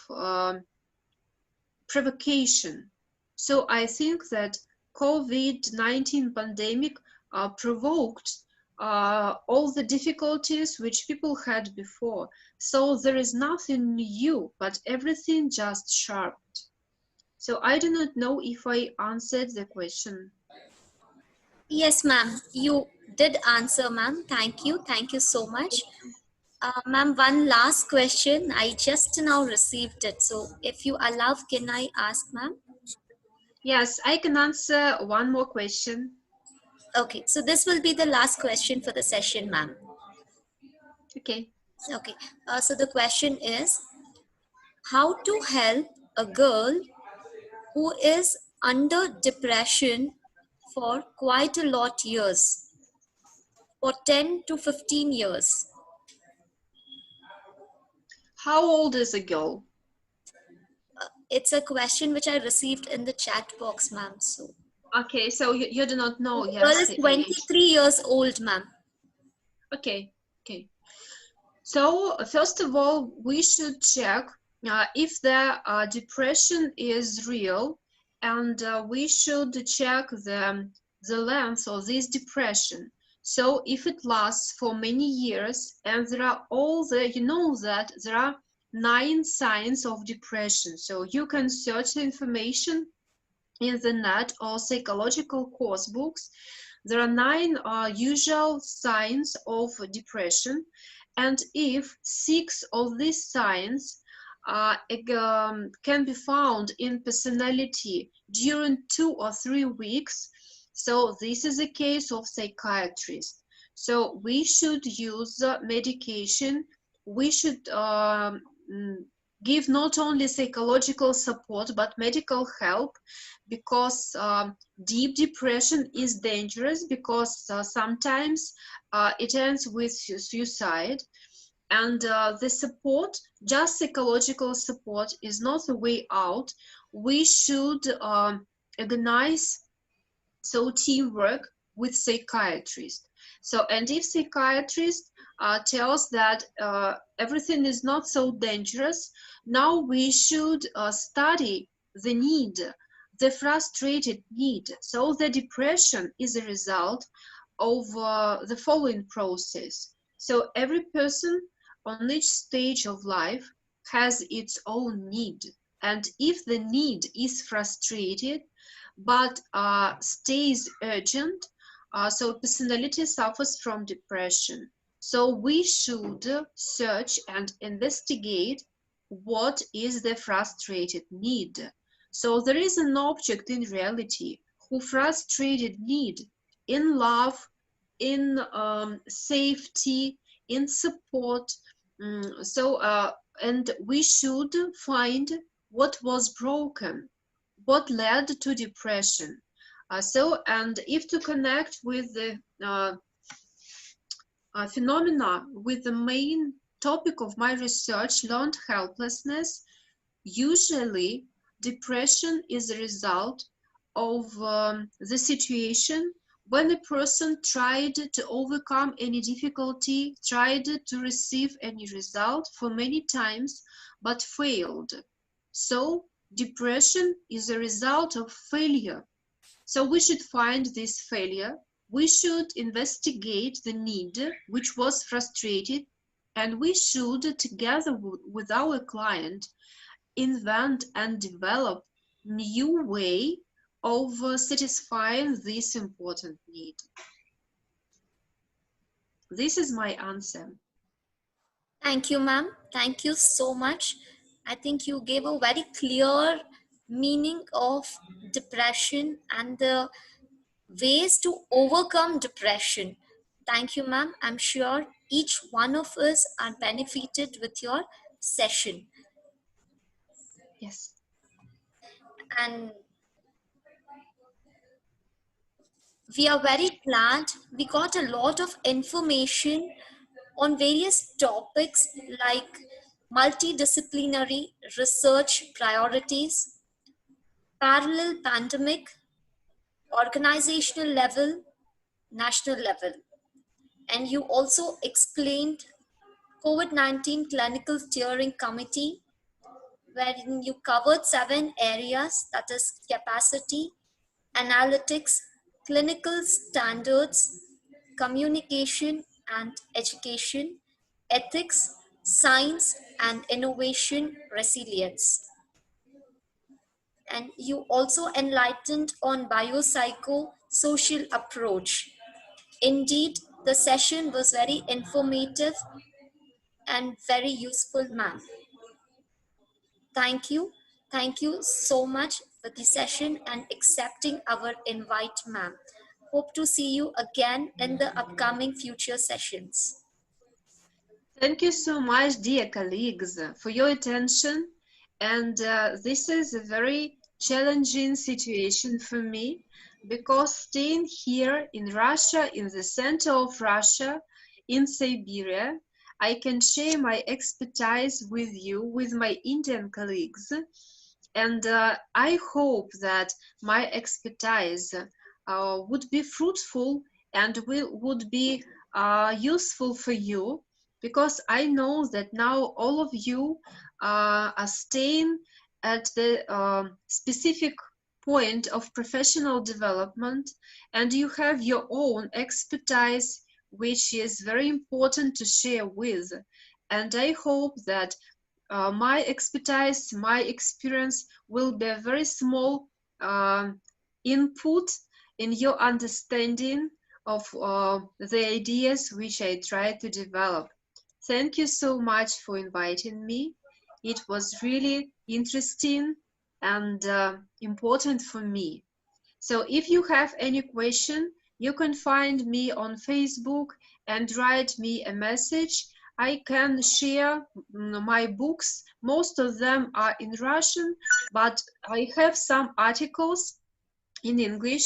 provocation. So I think that COVID-19 pandemic provoked all the difficulties which people had before. So there is nothing new, but everything just sharpened. So I do not know if I answered the question. Yes, ma'am. You did answer, ma'am. Thank you. Thank you so much. Ma'am, one last question. I just now received it. So if you allow, can I ask, ma'am? Yes, I can answer one more question. Okay, so this will be the last question for the session, ma'am. Okay. Okay, so the question is, how to help a girl who is under depression for quite a lot years, for 10 to 15 years? How old is a girl? It's a question which I received in the chat box, ma'am. So Okay, so you do not know, the girl yes, is the age. 23 years old, ma'am. Okay, okay. So first of all, we should check if the depression is real, and we should check the length of this depression. So if it lasts for many years, and there are all the, you know that there are 9 signs of depression. So you can search the information in the net or psychological course books. There are 9 usual signs of depression, and if 6 of these signs can be found in personality during 2 or 3 weeks, so this is a case of psychiatrist. So we should use medication. We should give not only psychological support but medical help, because deep depression is dangerous, because sometimes it ends with suicide, and the support, just psychological support, is not the way out. We should organize teamwork with psychiatrist. So, and if psychiatrist tells that everything is not so dangerous, now we should study the need, the frustrated need. So the depression is a result of the following process. So every person on each stage of life has its own need. And if the need is frustrated, but stays urgent, so personality suffers from depression. So we should search and investigate what is the frustrated need. So there is an object in reality who frustrated need in love, in safety, in support. And we should find what was broken, what led to depression. And if to connect with the phenomena, with the main topic of my research, learned helplessness, usually depression is a result of the situation when a person tried to overcome any difficulty, tried to receive any result for many times, but failed. So depression is a result of failure. So we should find this failure. We should investigate the need which was frustrated, and we should, together with our client, invent and develop new way of satisfying this important need. This is my answer. Thank you, ma'am. Thank you so much. I think you gave a very clear meaning of depression and the ways to overcome depression. Thank you, ma'am. I'm sure each one of us are benefited with your session. Yes. And we are very glad we got a lot of information on various topics like multidisciplinary research priorities, parallel pandemic, organizational level, national level. And you also explained COVID-19 Clinical Steering Committee, wherein you covered 7 areas, that is capacity, analytics, clinical standards, communication and education, ethics, science and innovation, resilience. And you also enlightened on biopsychosocial approach. Indeed, the session was very informative and very useful, ma'am. Thank you. Thank you so much for the session and accepting our invite, ma'am. Hope to see you again in the upcoming future sessions. Thank you so much, dear colleagues, for your attention. And this is a very challenging situation for me because staying here in Russia, in the center of Russia, in Siberia, I can share my expertise with you, with my Indian colleagues. And I hope that my expertise would be fruitful and would be useful for you, because I know that now all of you are staying at the specific point of professional development, and you have your own expertise, which is very important to share with. And I hope that my expertise, my experience will be a very small input in your understanding of the ideas which I try to develop. Thank you so much for inviting me. It was really interesting and important for me. So if you have any question, you can find me on Facebook and write me a message. I can share my books. Most of them are in Russian, but I have some articles in English,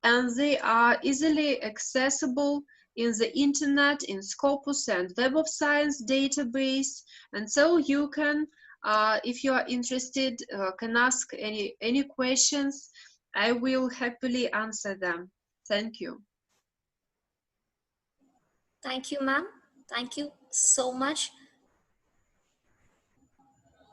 and they are easily accessible in the internet, in Scopus and Web of Science database. And so you can, if you are interested, can ask any questions. I will happily answer them. Thank you. Thank you, ma'am. Thank you so much